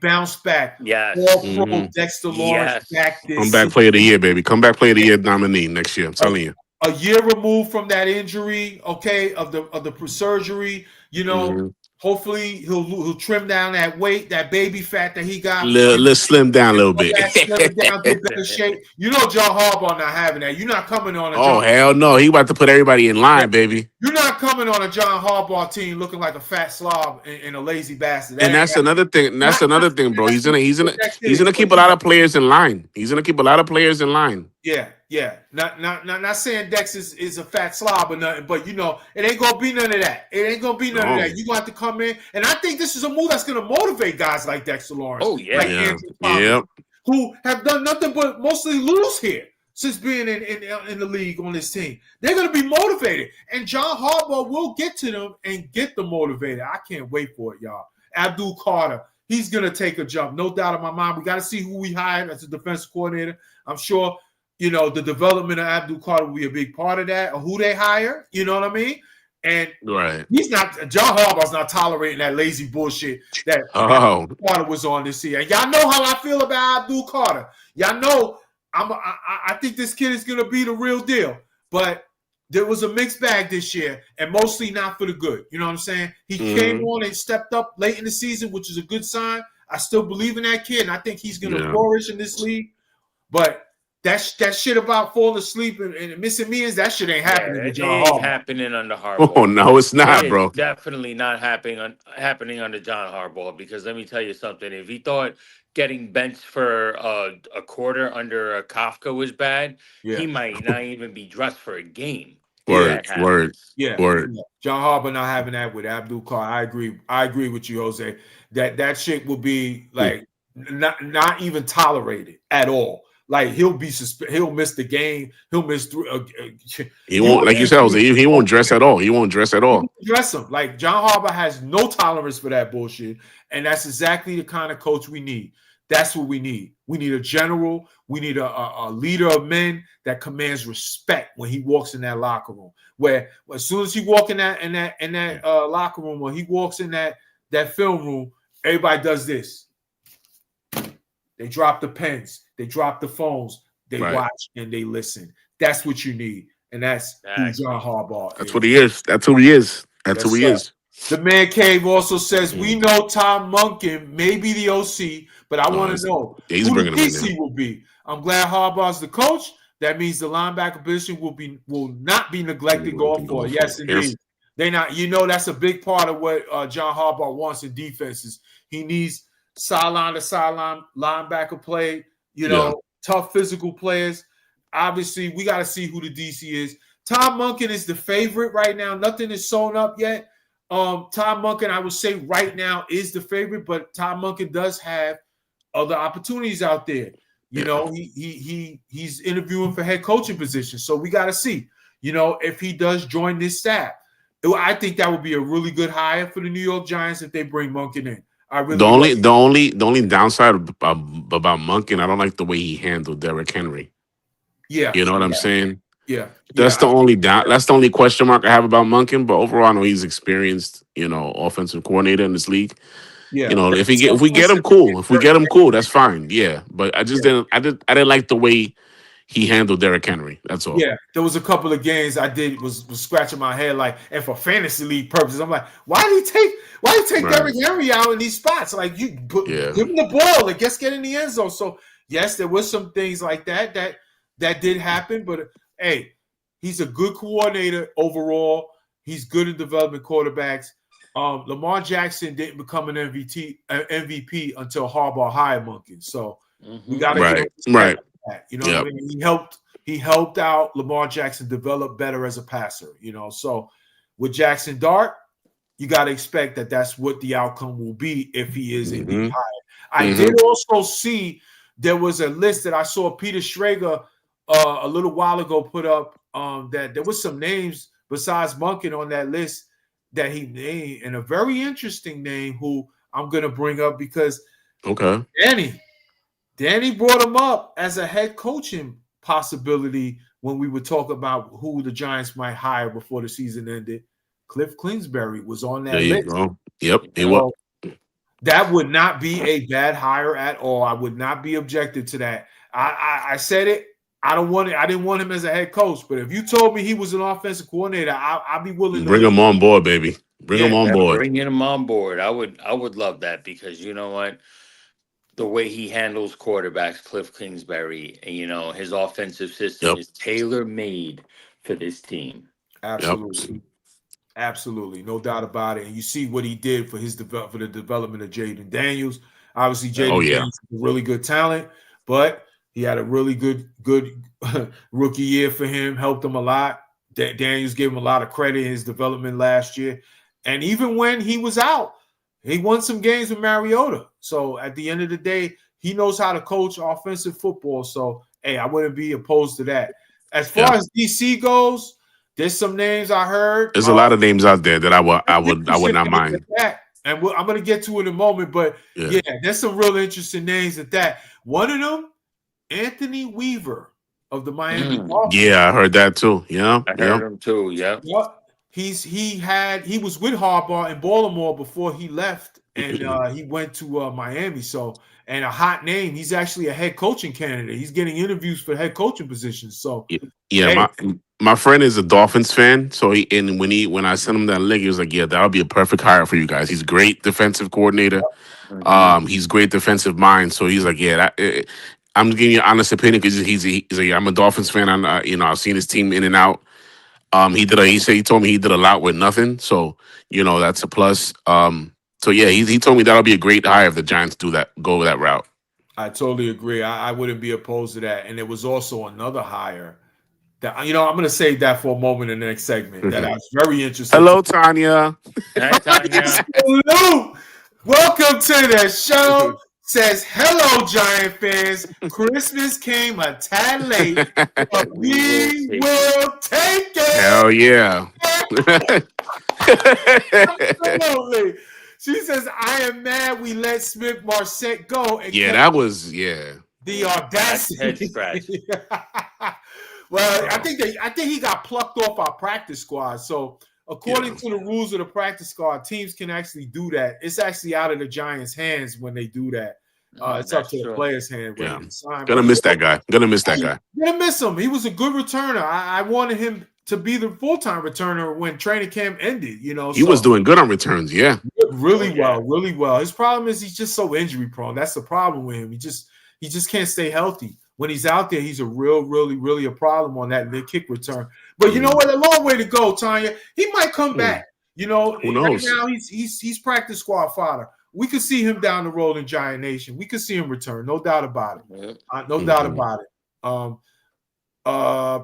bounce back. Yes. All-Pro Dexter Lawrence back this season. Comeback player of the year, baby. Comeback player of the year nominee next year. I'm telling you. A year removed from that injury, okay, of the surgery, you know. Hopefully he'll trim down that weight, that baby fat that he got. Let's slim down a little bit. Slim down, get better shape. You know John Harbaugh not having that. You're not coming on a hell no. He about to put everybody in line, baby. You're not coming on a John Harbaugh team looking like a fat slob and a lazy bastard. And that's another thing. That's another thing, bro. He's gonna keep a lot of players in line. He's gonna keep a lot of players in line. Yeah. Not saying Dex is a fat slob or nothing, but you know, it ain't gonna be none of that. It ain't gonna be none of that. You gonna have to come in, and I think this is a move that's gonna motivate guys like Dexter Lawrence. Oh yeah, like Andrew Thomas, who have done nothing but mostly lose here since being in the league on this team. They're gonna be motivated, and John Harbaugh will get to them and get them motivated. I can't wait for it, y'all. Abdul Carter, he's gonna take a jump, no doubt in my mind. We got to see who we hired as a defensive coordinator. I'm sure. You know, the development of Abdul Carter will be a big part of that, or who they hire. You know what I mean? And he's not. John Harbaugh's not tolerating that lazy bullshit that Carter was on this year. And y'all know how I feel about Abdul Carter. Y'all know I think this kid is gonna be the real deal. But there was a mixed bag this year, and mostly not for the good. You know what I'm saying? He came on and stepped up late in the season, which is a good sign. I still believe in that kid, and I think he's going to Yeah. flourish in this league. But that shit about falling asleep and missing meetings, that shit ain't happening Yeah, with it John ain't Harbaugh. happening under Oh Harbaugh. no, it's It not, is bro. definitely not happening under John Harbaugh, because let me tell you something. If he thought getting benched for a quarter under a Kafka was bad, Yeah, he might not even be dressed for a game if yeah, Word, that word, happens. yeah. word. Yeah. John Harbaugh not having that with Abdul Carr. I agree. I agree with you, Jose. That shit will be Hmm. like not even tolerated at all. Like he'll be he'll miss the game. He'll miss three. He You won't, like you said, Jose. He won't dress at all. He won't dress at all. address him. Like John Harbaugh has no tolerance for that bullshit, and that's exactly the kind of coach we need. That's what we need. We need a general. We need a leader of men that commands respect when he walks in that locker room. Where as soon as he walk in that locker room, when he walks in that film room, everybody does this. They drop the pens. They drop the phones. They Right. watch and they listen. That's what you need, and that's who John Harbaugh That's is. what he is. That's who he is. That's Yes, who he sir. is. The Man Cave also says, we Mm. know Tom Monken may be the OC, but I want to know He's who the bringing him in there. DC will be. I'm glad Harbaugh's the coach. That means the linebacker position will not be neglected going forward. Yes, indeed. They not. That's a big part of what John Harbaugh wants in defenses. He needs sideline to sideline linebacker play. Tough physical players. Obviously, we got to see who the DC is. Tom Monken is the favorite right now. Nothing is sewn up yet. Tom Monken, I would say right now, is the favorite, but Tom Monken does have other opportunities out there. He's interviewing for head coaching positions, so we got to see. If he does join this staff, I think that would be a really good hire for the New York Giants if they bring Monken in. I really the only downside about Monken, I don't like the way he handled Derrick Henry. Yeah, you know what I'm saying. Yeah, that's the only question mark I have about Monken. But overall, I know he's experienced, offensive coordinator in this league. Yeah, if we get him, cool. If we get him, cool. That's fine. Yeah, but I just didn't like the way he handled Derrick Henry. That's all. Yeah, there was a couple of games I did was scratching my head like, and for fantasy league purposes, I'm like, why did he take Right. Derrick Henry out in these spots? Like, give him the ball, like, just get in the end zone. So yes, there was some things like that did happen, but hey, he's a good coordinator overall. He's good at developing quarterbacks. Lamar Jackson didn't become an MVP until Harbaugh hired Monken. So we got to give him respect for that. You know what I mean? He helped out Lamar Jackson develop better as a passer, So with Jackson Dart, you got to expect that that's what the outcome will be if he is indeed hired. I did also see there was a list that I saw Peter Schrager a little while ago put up that there was some names besides Monken on that list that he named, and a very interesting name who I'm going to bring up because Danny brought him up as a head coaching possibility when we would talk about who the Giants might hire before the season ended. Cliff Kingsbury was on that list. Go. Yep, he was. That would not be a bad hire at all. I would not be objective to that. I said it. I didn't want him as a head coach, but if you told me he was an offensive coordinator, I'd be willing to bring him on board, baby. Bring him on board. Bring him on board. I would love that, because you know what? The way he handles quarterbacks, Cliff Kingsbury, and his offensive system is tailor-made for this team. Absolutely. Absolutely. No doubt about it. And you see what he did for the development of Jaden Daniels. Obviously, Jaden Daniels is a really good talent, but he had a really good rookie year for him, helped him a lot. Daniels gave him a lot of credit in his development last year. And even when he was out, he won some games with Mariota. So at the end of the day, he knows how to coach offensive football. So, hey, I wouldn't be opposed to that. As far as DC goes, there's some names I heard. There's a lot of names out there that I would not mind. And I'm going to get to it in a moment. But, there's some real interesting names at that. One of them, Anthony Weaver of the Miami Dolphins. Yeah, I heard that too. Yeah, I heard him too. Yeah. He was with Harbaugh in Baltimore before he left, and he went to Miami. So, and a hot name. He's actually a head coaching candidate. He's getting interviews for head coaching positions. So, my friend is a Dolphins fan. So when I sent him that link, he was like, "Yeah, that'll be a perfect hire for you guys. He's a great defensive coordinator. He's great defensive mind. So he's like, yeah, I'm giving you an honest opinion because he's like, I'm a Dolphins fan. I've seen his team in and out. He told me he did a lot with nothing. So, that's a plus. So yeah, he told me that'll be a great hire if the Giants go that route. I totally agree. I wouldn't be opposed to that. And there was also another hire that, I'm going to save that for a moment in the next segment that I was very interested Hello, Tanya. Hi, Tanya. Hello. Welcome to the show. Says, hello, Giant fans. Christmas came a tad late, but we will take it. Hell yeah. Absolutely. She says, I am mad we let Smith Marset go. Yeah, that was, yeah. The audacity. Head scratch. Well, I think he got plucked off our practice squad. So according to the rules of the practice squad, teams can actually do that. It's actually out of the Giants' hands when they do that. It's up to the player's hand. Yeah. Gonna miss that guy. Gonna miss him. He was a good returner. I wanted him to be the full-time returner when training camp ended. He was doing good on returns. Yeah, really well. His problem is he's just so injury prone. That's the problem with him. He just can't stay healthy. When he's out there, he's a really a problem on that kick return. But you know what? A long way to go, Tanya. He might come back. Who knows? Right now he's practice squad fodder. We could see him down the road in Giant Nation. We could see him return, no doubt about it. No doubt about it.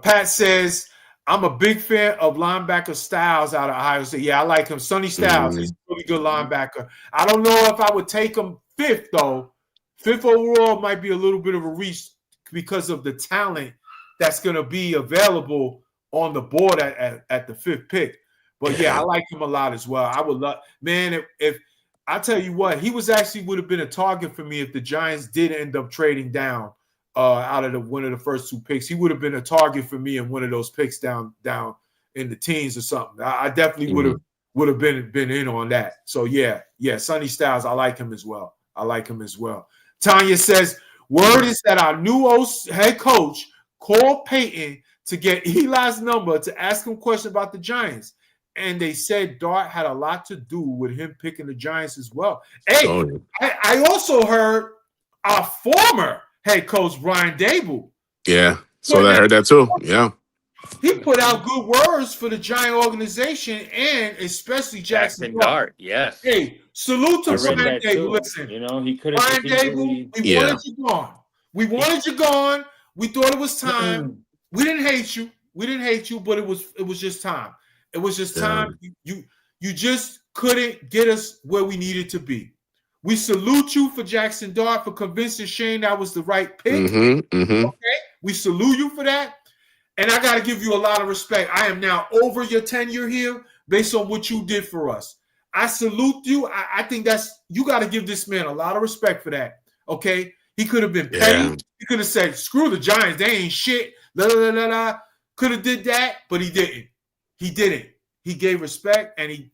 Pat says, I'm a big fan of linebacker Styles out of Ohio State. Yeah, I like him. Sonny Styles, he's a really good linebacker. I don't know if I would take him fifth, though. Fifth overall might be a little bit of a reach because of the talent that's going to be available on the board at the fifth pick. But yeah, I like him a lot as well. I would love, man, if I tell you what, he would have been a target for me if the Giants did end up trading down out of one of the first two picks. He would have been a target for me in one of those picks down in the teens or something. I definitely would have been in on that. So yeah, Sonny Styles, I like him as well. Tanya says, word is that our new head coach called Peyton to get Eli's number to ask him questions about the Giants. And they said Dart had a lot to do with him picking the Giants as well. Hey, I also heard our former head coach, Brian Dable. Yeah, so I heard that too. Yeah. He put out good words for the Giant organization and especially Jackson Dart. Yes. Hey, salute to Brian Dable. Listen, he could have. Brian Dable, we wanted you gone. We wanted you gone. We thought it was time. We didn't hate you, but it was just time. It was just time. You just couldn't get us where we needed to be. We salute you for Jackson Dart for convincing Shane that was the right pick. Okay, we salute you for that. And I got to give you a lot of respect. I am now over your tenure here based on what you did for us. I salute you. I think you got to give this man a lot of respect for that. Okay, he could have been petty. Yeah. He could have said, "Screw the Giants, they ain't shit." Could have did that, but he didn't. He didn't. He gave respect and he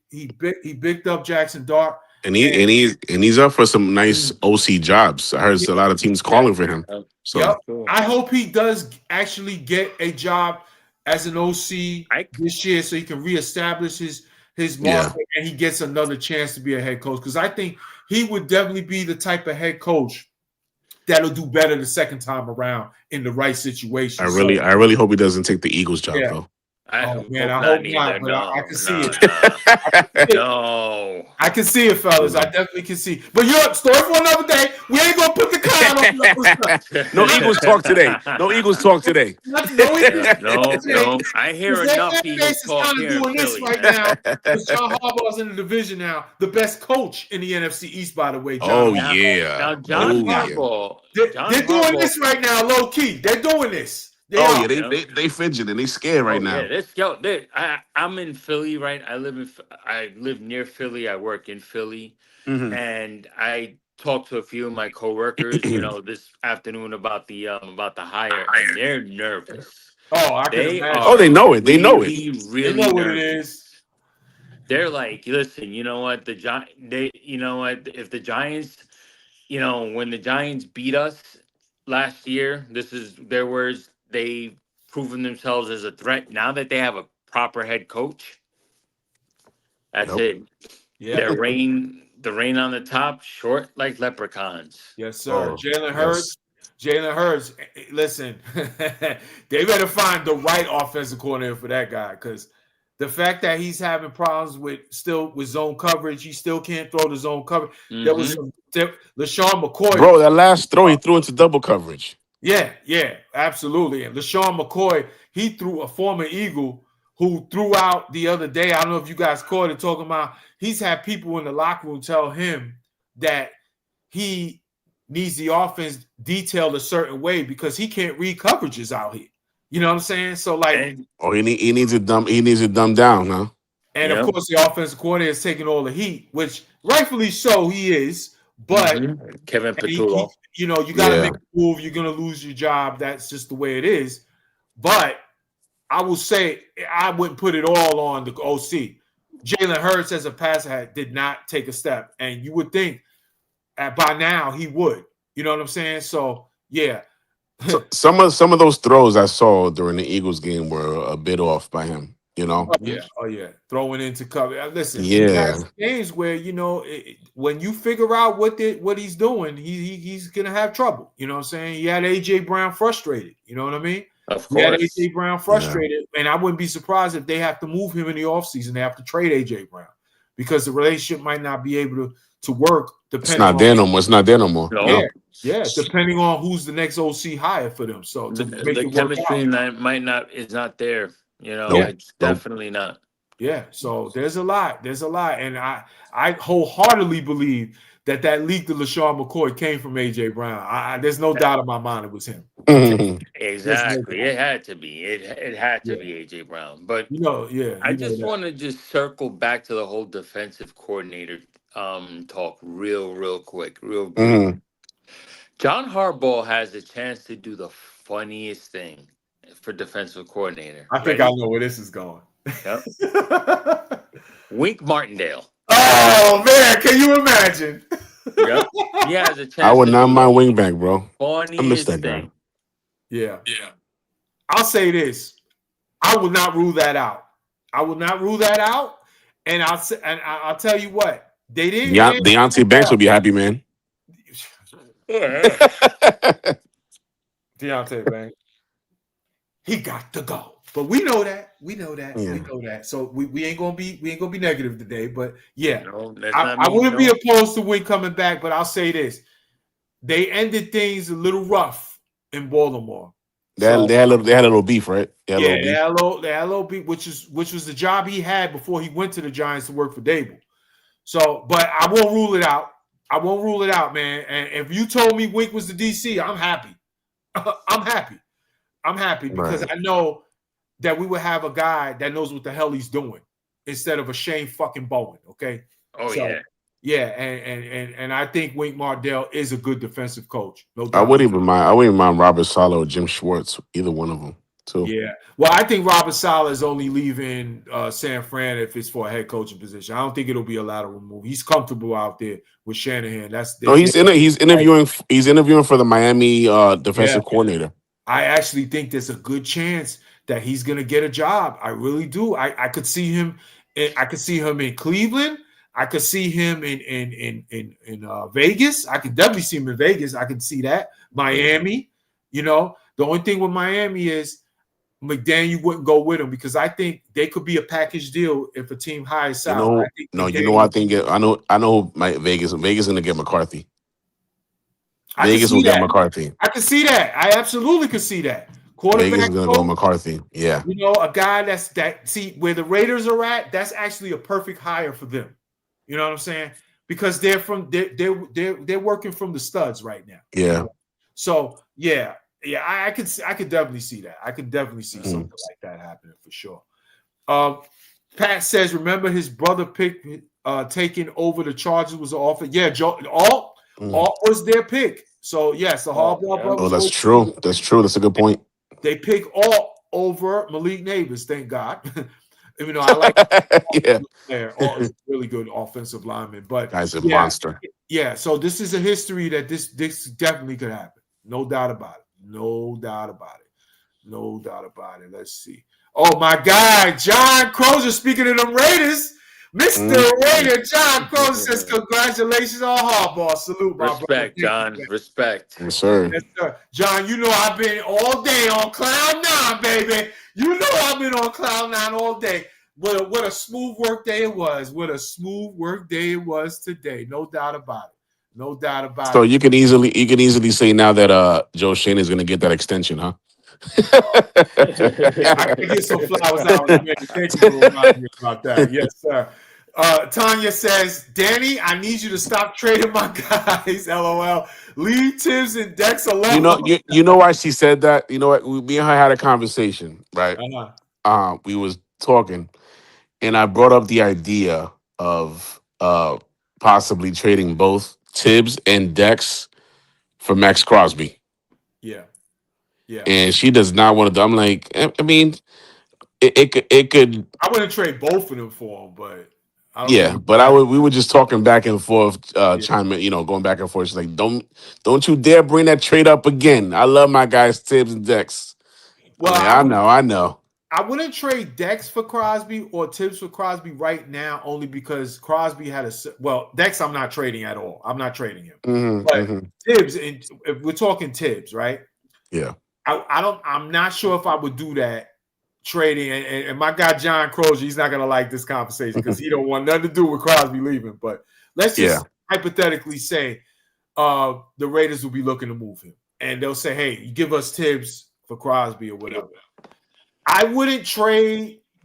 bigged up Jackson Dart. And he's up for some nice OC jobs. I heard a lot of teams calling for him. So I hope he does actually get a job as an OC this year so he can reestablish his market and he gets another chance to be a head coach. Because I think he would definitely be the type of head coach that'll do better the second time around in the right situation. I really hope he doesn't take the Eagles job though. I hope not, but I can see it. No. I can see it, fellas. I definitely can see. But you're story for another day. We ain't gonna put the clown on. No Eagles talk today. No Eagles talk today. No. I hear enough Eagles talk here in Philly. Right now. John Harbaugh's in the division now. The best coach in the NFC East, by the way. John. Now John Harbaugh. They're doing this right now, low key. They're doing this. They fidget and they scared right now. I'm in Philly, right? I live near Philly. I work in Philly, and I talked to a few of my coworkers, this afternoon about the hire, and they're nervous. They know it. They know it. Really know what it is. They're like, listen, you know what? If the Giants, when the Giants beat us last year, this is their words. They've proven themselves as a threat. Now that they have a proper head coach, that's it. Yeah. the rain on the top, short like leprechauns. Yes, sir. Oh, Jalen yes. Hurts. Jalen Hurts. Listen, they better find the right offensive coordinator for that guy because the fact that he's having problems with zone coverage, he still can't throw the zone coverage. There was some LaShawn McCoy. Bro, that last throw he threw into double coverage. Yeah, absolutely. And LaShawn McCoy, he threw a former Eagle who threw out the other day. I don't know if you guys caught it, talking about he's had people in the locker room tell him that he needs the offense detailed a certain way because he can't read coverages out here. You know what I'm saying? So like, He needs it dumb down, huh? and of course the offensive coordinator is taking all the heat, which rightfully so he is. But Kevin Petullo, you got to make a move. You're gonna lose your job. That's just the way it is. But I will say I wouldn't put it all on the OC. Jalen Hurts as a passer did not take a step, and you would think by now he would. You know what I'm saying? So yeah. So some of those throws I saw during the Eagles game were a bit off by him. You know? Oh yeah. Throwing into cover. Listen, yeah. he has games where when you figure out what he's doing, he's gonna have trouble. You know what I'm saying? He had AJ Brown frustrated. You know what I mean? Of course. He had AJ Brown frustrated, and I wouldn't be surprised if they have to move him in the offseason. They have to trade AJ Brown because the relationship might not be able to work. It's not there no more. It's not there no more. No. Yeah, depending on who's the next OC hire for them. So the chemistry is not there. You know, it's definitely not. Yeah, so there's a lot, and I wholeheartedly believe that leak to LaShawn McCoy came from AJ Brown. There's no doubt in my mind it was him. Exactly, it had to be. It had to be AJ Brown. But I just want to just circle back to the whole defensive coordinator talk real quick, real brief. John Harbaugh has a chance to do the funniest thing for defensive coordinator. I think I know where this is going. Yep. Wink Martindale. Oh man, can you imagine? Yep. He has a chance. I would not mind wingback, bro. Funniest I miss that thing. guy. Yeah. I'll say this. I will not rule that out. And I'll tell you what. They didn't. Deontay Banks will be happy, man. Deontay Banks. He got to go. But we know that. So we ain't gonna be negative today. But yeah, I wouldn't be opposed to Wink coming back. But I'll say this: they ended things a little rough in Baltimore. They had a little beef, right? They had a little beef, which was the job he had before he went to the Giants to work for Dable. So, but I won't rule it out. Man. And if you told me Wink was the DC, I'm happy. I'm happy because I know that we would have a guy that knows what the hell he's doing instead of a Shane fucking Bowen. Okay. Yeah, and I think Wink Martindale is a good defensive coach. No doubt. I wouldn't even mind Robert Saleh or Jim Schwartz, either one of them, too. Yeah. Well, I think Robert Saleh is only leaving San Fran if it's for a head coaching position. I don't think it'll be a lateral move. He's comfortable out there with Shanahan. He's interviewing for the Miami defensive coordinator. I actually think there's a good chance that he's going to get a job. I really do. I could see him. I could see him in Cleveland. I could see him in Vegas. I could definitely see him in Vegas. I could see that. Miami. The only thing with Miami is McDaniel wouldn't go with him because I think they could be a package deal if a team hires Saleh. I know Vegas is going to get McCarthy. Vegas will get McCarthy. I can see that. I absolutely could see that. Quarterback Vegas is going to go McCarthy. Yeah. A guy see where the Raiders are at, that's actually a perfect hire for them. You know what I'm saying? Because they're working from the studs right now. Yeah. So I could definitely see that. I could definitely see something like that happening for sure. Pat says, remember his brother pick taking over the Chargers was an offer. Yeah, Alt was their pick. So yes, the Harbaugh brothers. Oh, that's true. That's true. That's a good point. They pick Alt over Malik Neighbors, thank God. Even though I like Alt is a really good offensive lineman, but guy's a monster. Yeah, so this is a history that this definitely could happen. No doubt about it. Let's see. Oh my God, John Crozier, speaking of them Raiders, Mr. Raider John Crow says, congratulations on Harbaugh. Salute, my brother. Respect, John. Respect. Yes, sir. Yes, sir. John, you know I've been all day on Cloud 9, baby. You know I've been on Cloud 9 all day. What a smooth work day it was. What a smooth work day it was today. No doubt about it. No doubt about So it. you can easily say now that Joe Shane is going to get that extension, huh? I can get some flowers out of the way. Thank you for reminding me about that. Yes, sir. Tanya says, Danny, I need you to stop trading my guys. LOL. Leave Tibbs and Dex alone. You know why she said that? You know what? Me and her had a conversation, right? We was talking, and I brought up the idea of possibly trading both Tibbs and Dex for Max Crosby. Yeah. Yeah. And she does not want to. I'm like, I mean, it could. I wouldn't trade both of them for him, but I don't Yeah, think but we were just talking back and forth, chiming, going back and forth. She's like, don't you dare bring that trade up again. I love my guys Tibbs and Dex. Well, like, I know. I wouldn't trade Dex for Crosby or Tibbs for Crosby right now, only because Crosby had Dex I'm not trading at all. I'm not trading him. But Tibbs, and if we're talking Tibbs, right? Yeah. I'm not sure if I would do that trading. And my guy John Crozier, he's not gonna like this conversation because he don't want nothing to do with Crosby leaving. But let's just hypothetically say the Raiders will be looking to move him, and they'll say, "Hey, give us Tibbs for Crosby or whatever." I wouldn't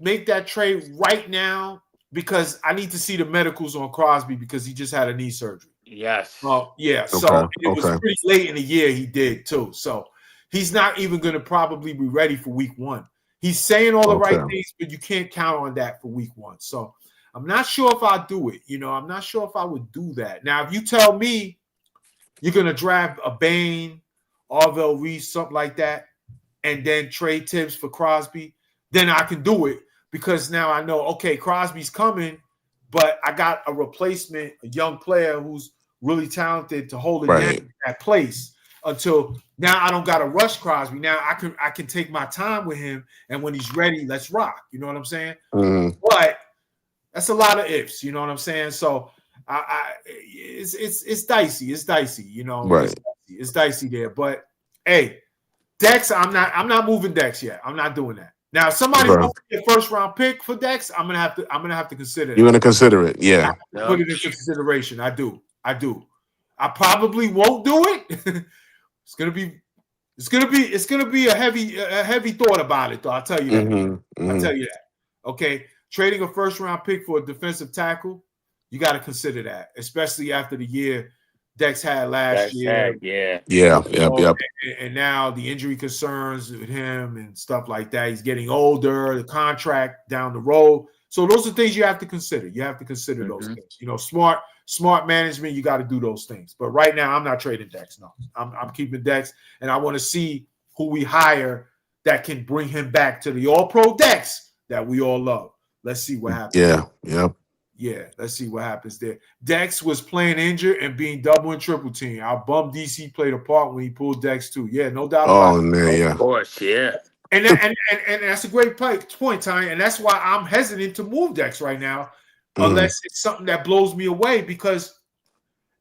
make that trade right now because I need to see the medicals on Crosby because he just had a knee surgery. Yes. Yeah. So it was pretty late in the year he did too. So he's not even going to probably be ready for week 1. He's saying all the right things, but you can't count on that for week 1. So I'm not sure if I'll do it. I'm not sure if I would do that. Now, if you tell me you're going to draft a Bain, Arvell Reese, something like that, and then trade Tibbs for Crosby, then I can do it because now I know, okay, Crosby's coming, but I got a replacement, a young player who's really talented to hold it down at place until now I don't got to rush Crosby. Now I can take my time with him, and when he's ready, let's rock. You know what I'm saying? But that's a lot of ifs. You know what I'm saying? So it's dicey. It's dicey. Right. It's dicey there. But hey, Dex, I'm not moving Dex yet. I'm not doing that. Now, if somebody wants a first round pick for Dex, I'm gonna have to consider it. You're gonna consider it, yeah. Put it into consideration. I do. I probably won't do it. It's gonna be a heavy thought about it, though. I'll tell you that. I'll tell you that. Okay. Trading a first round pick for a defensive tackle, you got to consider that, especially after the year Dex had last year. Yep. And now the injury concerns with him and stuff like that. He's getting older, the contract down the road. So those are things you have to consider. You have to consider those things. Smart management, you got to do those things. But right now, I'm not trading Dex. No, I'm keeping Dex, and I want to see who we hire that can bring him back to the All-Pro Dex that we all love. Let's see what happens. Yeah, let's see what happens there. Dex was playing injured and being double and triple team. Our bum DC played a part when he pulled Dex too. Yeah, no doubt about it. Man, yeah. Of course, yeah. And that's a great point, Ty. And that's why I'm hesitant to move Dex right now, unless it's something that blows me away. Because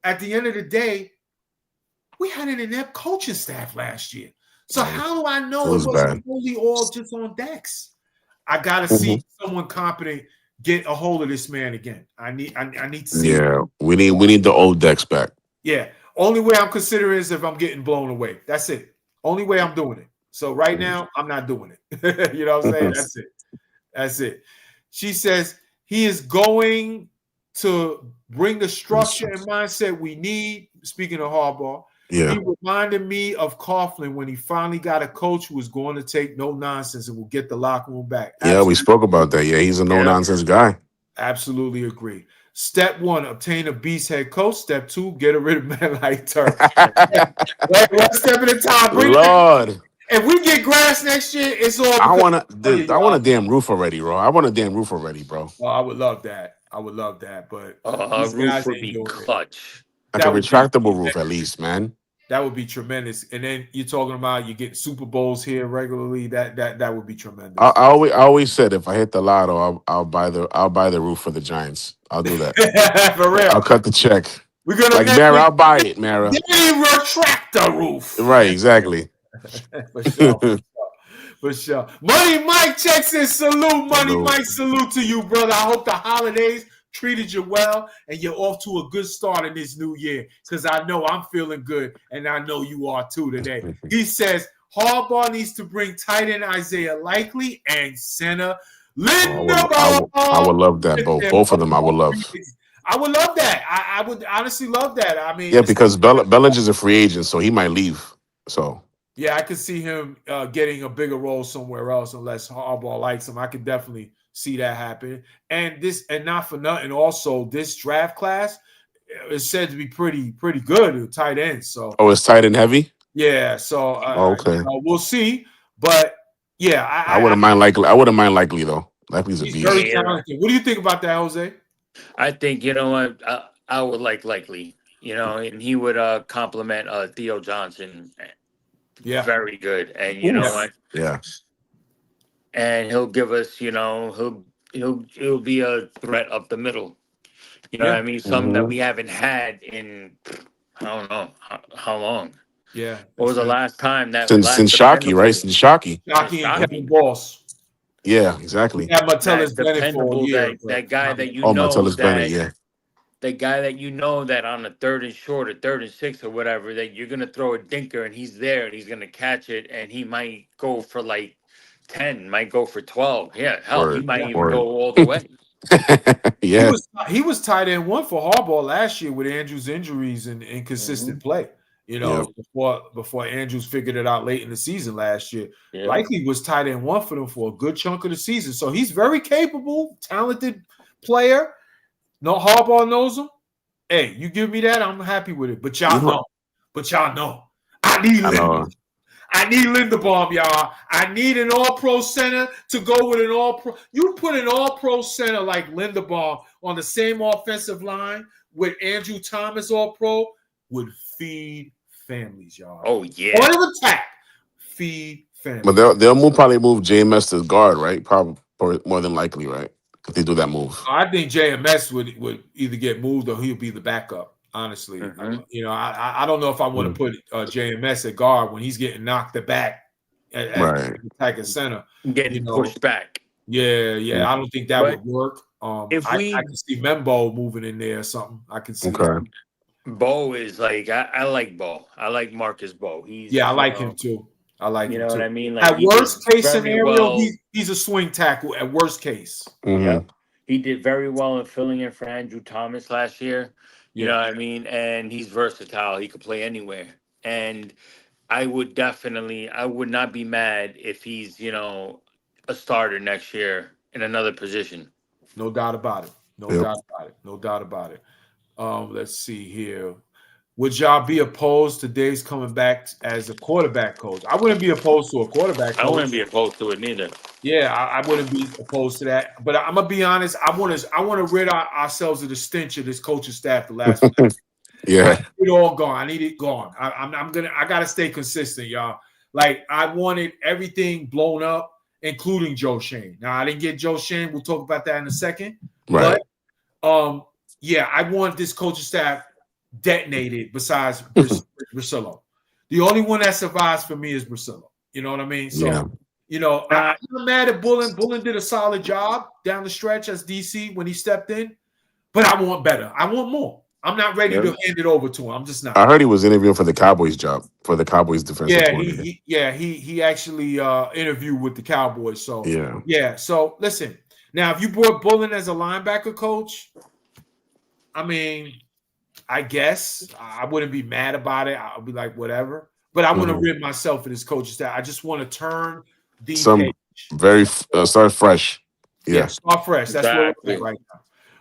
at the end of the day, we had an inept coaching staff last year. So how do I know it wasn't fully all just on Dex? I gotta see someone competent get a hold of this man again. I need to see. Yeah, we need the old Dex back. Yeah. Only way I'm considering is if I'm getting blown away. That's it. Only way I'm doing it. So right now, I'm not doing it. You know what I'm saying? That's it. She says he is going to bring the structure and mindset we need. Speaking of Harbaugh, he reminded me of Coughlin when he finally got a coach who was going to take no nonsense and will get the locker room back. Absolutely. Yeah, we spoke about that. Yeah, he's a no-nonsense guy. Absolutely agree. Step 1, obtain a beast head coach. Step 2, get rid of men like Turk. One step at a time. Lord. If we get grass next year, it's all. I want a damn roof already, bro. I want a damn roof already, bro. Oh, I would love that. But roof would be clutch. Like a retractable roof, at least, man. That would be tremendous. And then you're talking about you get Super Bowls here regularly. That would be tremendous. I always said if I hit the lotto, I'll buy the roof for the Giants. I'll do that. For real. I'll cut the check. We're gonna Like name Mara, it I'll buy it, Mara. the Retractor Roof. Right, exactly. For sure. For sure. Money Mike checks in. Salute, Money Salute. Mike. Salute to you, brother. I hope the holidays treated you well and you're off to a good start in this new year. Because I know I'm feeling good and I know you are too today. He says Harbaugh needs to bring tight end Isaiah Likely and center Linderbaum. I would love that. Both of them I would love. I would love that. I would honestly love that. I mean, Yeah, because Bellinger's a free agent, so he might leave. So yeah, I could see him getting a bigger role somewhere else unless Harbaugh likes him. I could definitely see that happen. And not for nothing, also this draft class is said to be pretty good at tight ends. So it's tight and heavy. Yeah, so Okay. we'll see. But yeah, I wouldn't mind Likely. I wouldn't mind Likely though. Likely's a he's beast. very talented. What do you think about that, Jose? I think, you know what, I would like Likely, you know, and he would complement Theo Johnson. Yeah. Very good. And you know what? Yeah. And he'll give us, you know, he'll be a threat up the middle. You know what I mean? Something that we haven't had in I don't know how long. Yeah. What was the last time that Since Shockey, right? Since Shockey. Shockey and Kevin Boss. Yeah, exactly. Yeah, Martellus Bennett for a year. That guy that you Oh, know Martellus that Bennett, yeah. the guy that you know that on a 3rd and short or 3rd and 6 or whatever, that you're gonna throw a dinker and he's there and he's gonna catch it and he might go for like 10, might go for 12. Yeah, hell, he might even go all the way. Yeah. He was tight end 1 for Harbaugh last year with Andrews' injuries and inconsistent play. You know, before Andrews figured it out late in the season last year. Yeah. Likely was tight end 1 for them for a good chunk of the season. So he's very capable, talented player. No, Harbaugh knows him. Hey, you give me that, I'm happy with it. But y'all know. I need Linderbaum. I need Linderbaum, y'all. I need an all-pro center to go with an all-pro. You put an all-pro center like Linderbaum on the same offensive line with Andrew Thomas all-pro would feed families, y'all. Oh, yeah. Point of attack. Feed families. But they'll probably move JMS to guard, right? Probably more than likely, right? If they do that move. I think JMS would either get moved or he'll be the backup. Honestly, you know, I don't know if I want to put JMS at guard when he's getting knocked back at attacking center, getting pushed back. Yeah, I don't think that would work. I can see Membo moving in there or something. I can see. Okay. Bo is like I like Bo. I like Marcus Bo. I like him too. I like him too. You know what I mean? Like, at worst case scenario, he's a swing tackle. At worst case, he did very well in filling in for Andrew Thomas last year. You know what I mean? And he's versatile. He could play anywhere. And I would not be mad if he's, you know, a starter next year in another position. No doubt about it. No doubt about it. Let's see here. Would y'all be opposed to Dave's coming back as a quarterback coach? I wouldn't be opposed to a quarterback coach. I wouldn't be opposed to it neither. Yeah, I wouldn't be opposed to that. But I'm gonna be honest. I want to rid ourselves of the stench of this coaching staff the last. Yeah, I need it all gone. I need it gone. I gotta stay consistent, y'all. Like I wanted everything blown up, including Joe Shane. Now I didn't get Joe Shane. We'll talk about that in a second. Right. But I want this coaching staff detonated besides Brasillo. The only one that survives for me is Brasillo. You know what I mean? So, you know, I'm not mad at Bullen. Bullen did a solid job down the stretch as DC when he stepped in, but I want better. I want more. I'm not ready to hand it over to him. I'm just not. I heard he was interviewing for the Cowboys job, for the Cowboys defensive coordinator. He actually interviewed with the Cowboys. So, yeah. So, listen, now, if you brought Bullen as a linebacker coach, I mean, I guess I wouldn't be mad about it. I'll be like, whatever. But I want to rid myself of this coaching staff. I just want to turn the page. Start fresh. Yeah, start fresh. That's what we're right now.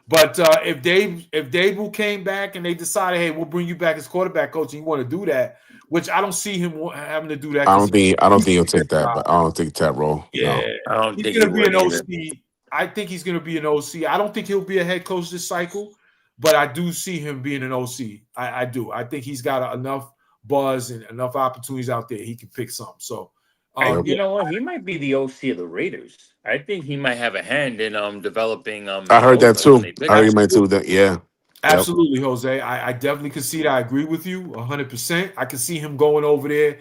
But if Dable came back and they decided, hey, we'll bring you back as quarterback coach, and you want to do that, which I don't see him having to do that. I don't think he'll take that. But I don't take that role. Yeah, no. I don't he's think going to be an either. OC. I think he's going to be an OC. I don't think he'll be a head coach this cycle, but I do see him being an OC. I do. I think he's got enough buzz and enough opportunities out there, he can pick something. So, And yeah, you know what? He might be the OC of the Raiders. I think he might have a hand in developing I heard that Mariota when too. they pick I heard him. you might do that. Yeah. Yep. absolutely, Jose. I definitely could see that. I agree with you 100%. I could see him going over there,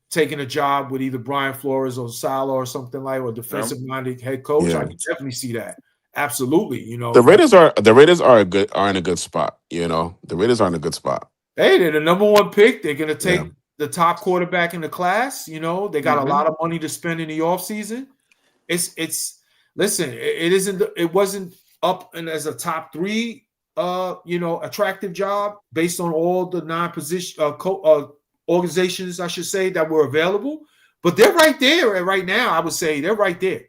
taking a job with either Brian Flores or Sala or something like, or defensive-minded head coach. Yeah. I could definitely see that. Absolutely. You know, The Raiders are in a good spot. You know, the Raiders are in a good spot. hey, they're the number one pick. They're going to take Yeah. the top quarterback in the class. You know, they got a lot of money to spend in the offseason. Listen, it wasn't up and as a top 3 attractive job based on all the non-position organizations, I should say, that were available. But they're right there. And right now, I would say they're right there.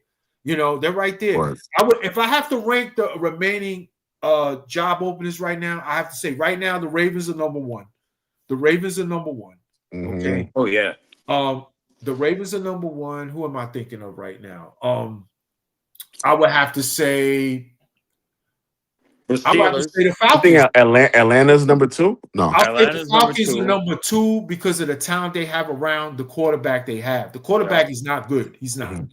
You know, they're right there. Right. If I have to rank the remaining job openings right now, I have to say right now the Ravens are number 1. The Ravens are number 1. Mm-hmm. Okay. Oh yeah. The Ravens are number 1. Who am I thinking of right now? I would have to say The I'm about to Steelers. say the I think Falcons. Atlanta's number 2. No. I think the Atlanta's number Falcons are 2. number 2 because of the talent they have around the quarterback they have. The quarterback is not good. He's not. Mm-hmm.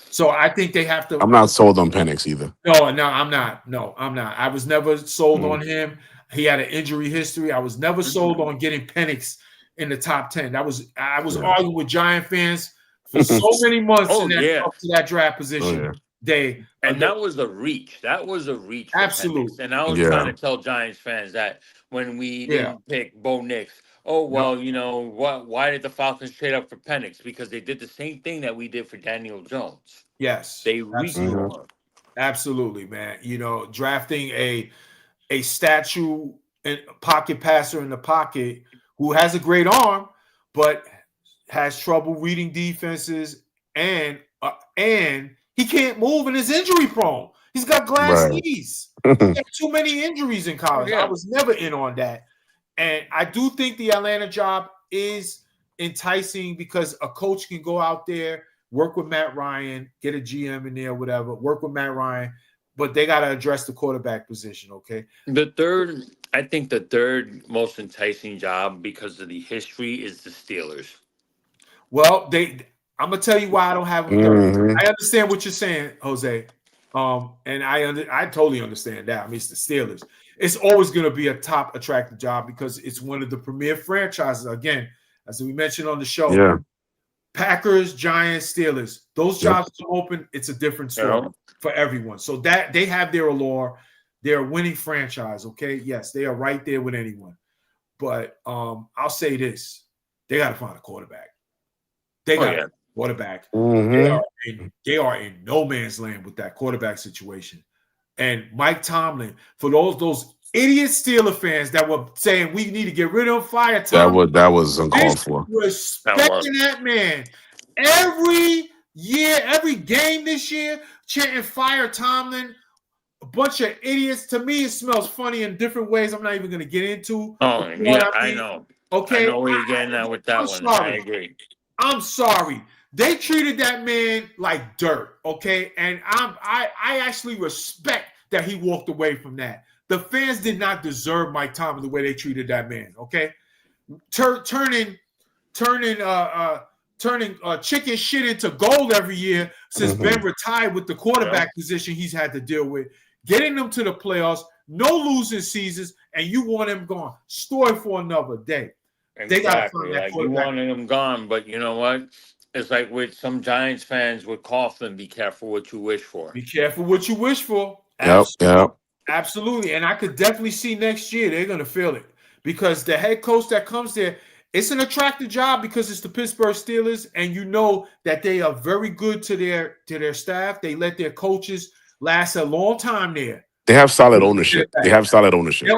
So I think they have to. I'm not sold on Penix either. No, I'm not. No, I'm not. I was never sold on him. He had an injury history. I was never sold on getting Penix in the top 10. I was arguing with Giant fans for so many months up to that draft position. That was a reach. That was a reach. Absolutely. And I was trying to tell Giants fans that when we didn't pick Bo Nix, you know what? Why did the Falcons trade up for Penix? Because they did the same thing that we did for Daniel Jones. Yes, they reached more. Absolutely, man. You know, drafting a statue and pocket passer in the pocket who has a great arm, but has trouble reading defenses and he can't move and is injury prone. He's got glass knees. He had too many injuries in college. I was never in on that. And I do think the Atlanta job is enticing because a coach can go out there, work with Matt Ryan, get a GM in there, whatever, work with Matt Ryan, but they got to address the quarterback position, okay? I think the third most enticing job because of the history is the Steelers. Well, I'm gonna tell you why I don't have them third. I understand what you're saying, Jose, and I totally understand that. I mean, it's the Steelers. It's always going to be a top attractive job because it's one of the premier franchises. Again, as we mentioned on the show, Packers, Giants, Steelers. Those jobs come open. It's a different story for everyone. So that they have their allure. They're a winning franchise. Okay, yes, they are right there with anyone. But I'll say this: they got to find a quarterback. They got a quarterback. They are in no man's land with that quarterback situation. And Mike Tomlin, for those idiot Steeler fans that were saying we need to get rid of fire Tomlin, that was uncalled for. Respecting that man every year, every game this year, chanting fire Tomlin. A bunch of idiots. To me, it smells funny in different ways. I'm not even going to get into. I know. Okay, I know where you're getting at with that one. Sorry. I agree. I'm sorry. They treated that man like dirt, okay? And I actually respect that he walked away from that. The fans did not deserve Mike Tomlin the way they treated that man, okay? Turning chicken shit into gold every year since Ben retired with the quarterback position he's had to deal with, getting them to the playoffs, no losing seasons, and you want him gone. Story for another day. Exactly. They got to find that quarterback. You wanted him gone, but you know what? It's like with some Giants fans with Coughlin, be careful what you wish for. Be careful what you wish for. Absolutely. And I could definitely see next year they're going to feel it because the head coach that comes there, it's an attractive job because it's the Pittsburgh Steelers, and you know that they are very good to their staff. They let their coaches last a long time there. They have solid ownership. Their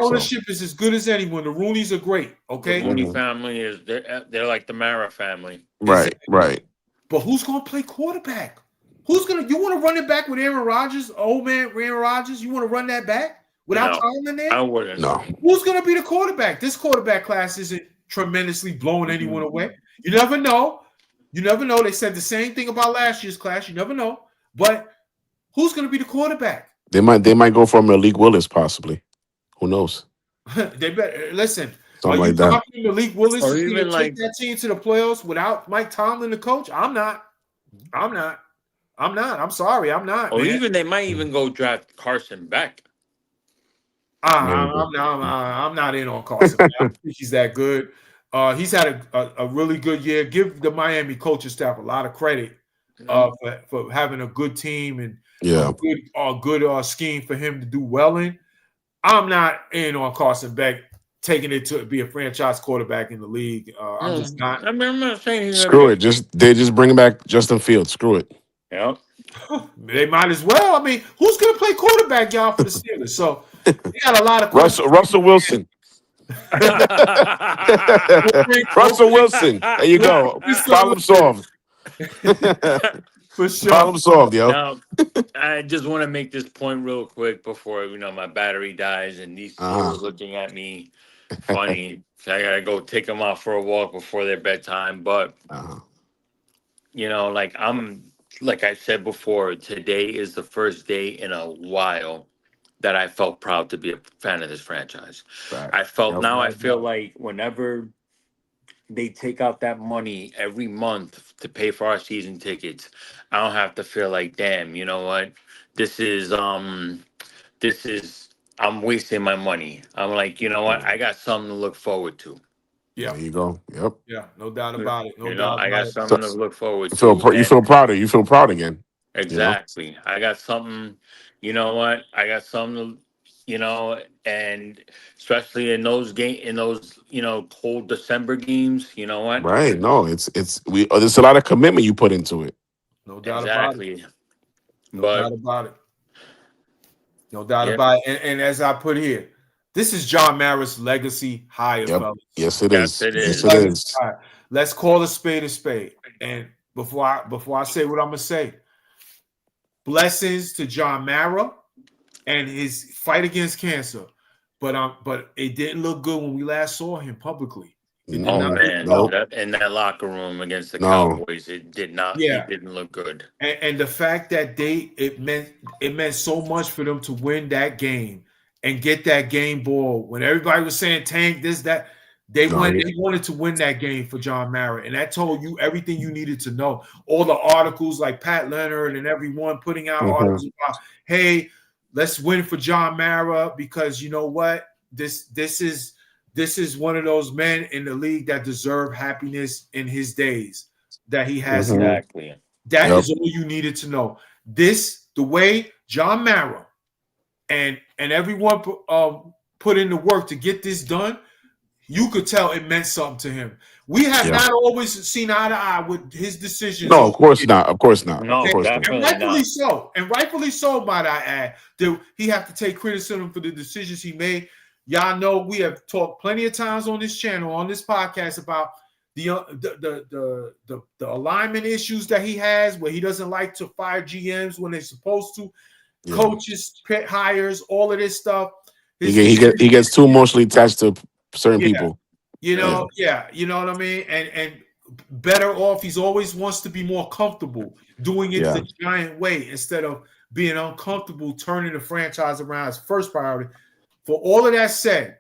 ownership is as good as anyone. The Rooneys are great. Okay, the Rooney family is they're like the Mara family. Right. But who's going to play quarterback? You want to run it back with Aaron Rodgers, old man Aaron Rodgers? You want to run that back without Tomlin there? I wouldn't. No. Who's going to be the quarterback? This quarterback class isn't tremendously blowing anyone away. You never know. They said the same thing about last year's class. You never know. But who's going to be the quarterback? They might go for Malik Willis possibly. Who knows? They better listen. Are Something you like that. confident Malik Willis Or is going to even take like, that team to the playoffs without Mike Tomlin, the coach? I'm not. I'm not. I'm not. I'm sorry. I'm not, or man. even they might even go draft Carson Beck. Maybe. I'm not in on Carson. I don't think he's that good. He's had a really good year. Give the Miami coaching staff a lot of credit for having a good team and Yeah. a good scheme for him to do well in. I'm not in on Carson Beck taking it to be a franchise quarterback in the league. I'm just not. I mean, I'm not saying he's gonna Screw get. it. They just bring back Justin Fields. Screw it. Yeah. They might as well. I mean, who's going to play quarterback, y'all, for the Steelers? So they got a lot of questions. Russell Wilson. Russell Wilson. There you go. Problem solved. For sure. Problem solved, yo. Now, I just want to make this point real quick before my battery dies and these two are looking at me funny. So I gotta go take them out for a walk before their bedtime. But like I said before, today is the first day in a while that I felt proud to be a fan of this franchise. I feel like whenever they take out that money every month to pay for our season tickets, I don't have to feel like, damn, you know what? This is I'm wasting my money. I'm like, you know what? I got something to look forward to. Yeah. There you go. Yep. Yeah, no doubt about it. I got something to look forward You to. feel proud. You feel proud again. Exactly. You know? I got something, you know what? I got something to, and especially in those cold December games, you know what? Right. No, there's a lot of commitment you put into it. No doubt about it. No doubt about it. No doubt Yeah. about it. And as I put here, this is John Mara's legacy higher, fellas. Yes, it is. Yes, it is. Let's call a spade a spade. And before I say what I'm gonna say, blessings to John Mara and his fight against cancer. But it didn't look good when we last saw him publicly. In that locker room against the Cowboys, it did not. Yeah. It didn't look good. And the fact that it meant so much for them to win that game and get that game ball when everybody was saying tank this that. They wanted to win that game for John Mara, and that told you everything you needed to know. All the articles like Pat Leonard and everyone putting out articles about, hey, let's win for John Mara because you know what? This is one of those men in the league that deserve happiness in his days that he has. Exactly. That is all you needed to know. The way John Mara and everyone put in the work to get this done. You could tell it meant something to him. We have not always seen eye to eye with his decisions. No, of course not. Of course not. No, of course definitely not. And rightfully so. And rightfully so, might I add. That he have to take criticism for the decisions he made. Y'all know we have talked plenty of times on this channel, on this podcast about the alignment issues that he has, where he doesn't like to fire GMs when they're supposed to, coaches, pit hires, all of this stuff. He gets too emotionally attached to certain people. You know what I mean? And better off, he's always wants to be more comfortable doing it the giant way instead of being uncomfortable turning the franchise around as first priority. For all of that said,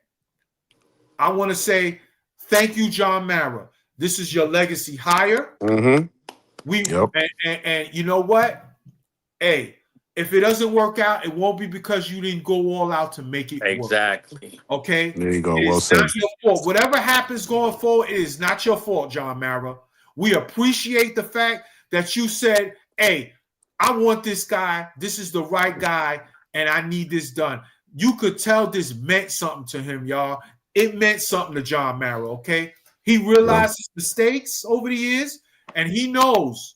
I want to say thank you, John Mara. This is your legacy hire. And you know what? Hey, if it doesn't work out, it won't be because you didn't go all out to make it exactly work. Okay? There you go. It's not your fault. Whatever happens going forward, it is not your fault, John Mara. We appreciate the fact that you said, hey, I want this guy. This is the right guy, and I need this done. You could tell this meant something to him, y'all. It meant something to John Mara, okay? He realized his mistakes over the years, and he knows.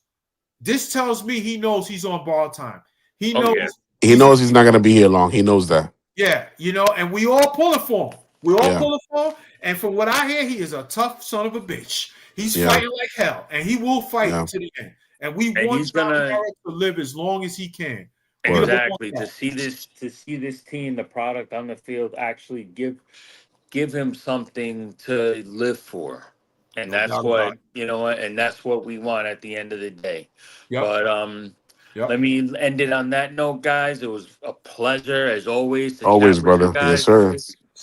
This tells me he knows he's on borrowed time. He knows. He knows he's not going to be here long. He knows that. Yeah, and we all pulling for him. We all pulling for him. And from what I hear, he is a tough son of a bitch. He's fighting like hell, and he will fight to the end. And we want John Mara to live as long as he can. Exactly. To see this team, the product on the field, actually give him something to live for. And that's what and that's what we want at the end of the day. But let me end it on that note, guys. It was a pleasure as always. Always, brother. Yes, sir.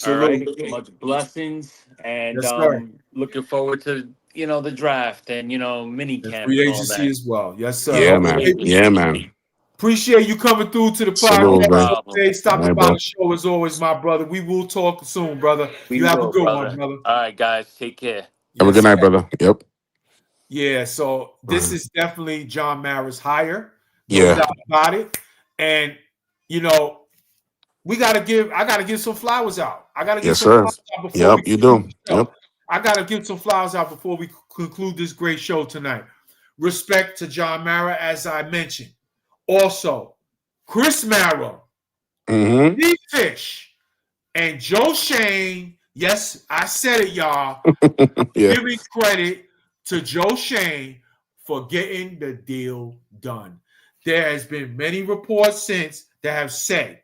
All right. Salute. Much blessings, and Yes, sir. looking forward to the draft and mini And camp free and all agency that. as well. Yes, sir. Yeah, man. Okay. Absolutely. Yeah, man. Appreciate you coming through to the No Salute, podcast, man. problem. Jose. All Stopping right, by bro. the show as always, my brother. We will talk soon, brother. We You have a will, good one, brother. brother. All right, guys. Take care. Have a Yes, good sir. night, brother. Yep. Yeah, so this is definitely John Mara's hire, no Yeah. doubt about it. And you know, I gotta give some flowers out. I gotta give Yes, some sir. flowers out before we Yep, you conclude do. the show. Yep. I gotta give some flowers out before we conclude this great show tonight. Respect to John Mara, as I mentioned. Also, Chris Mara, Mm-hmm. Steve Fish, and Joe Shane. Yes, I said it, y'all. Yeah. Giving credit to Joe Shane for getting the deal done. There has been many reports since that have said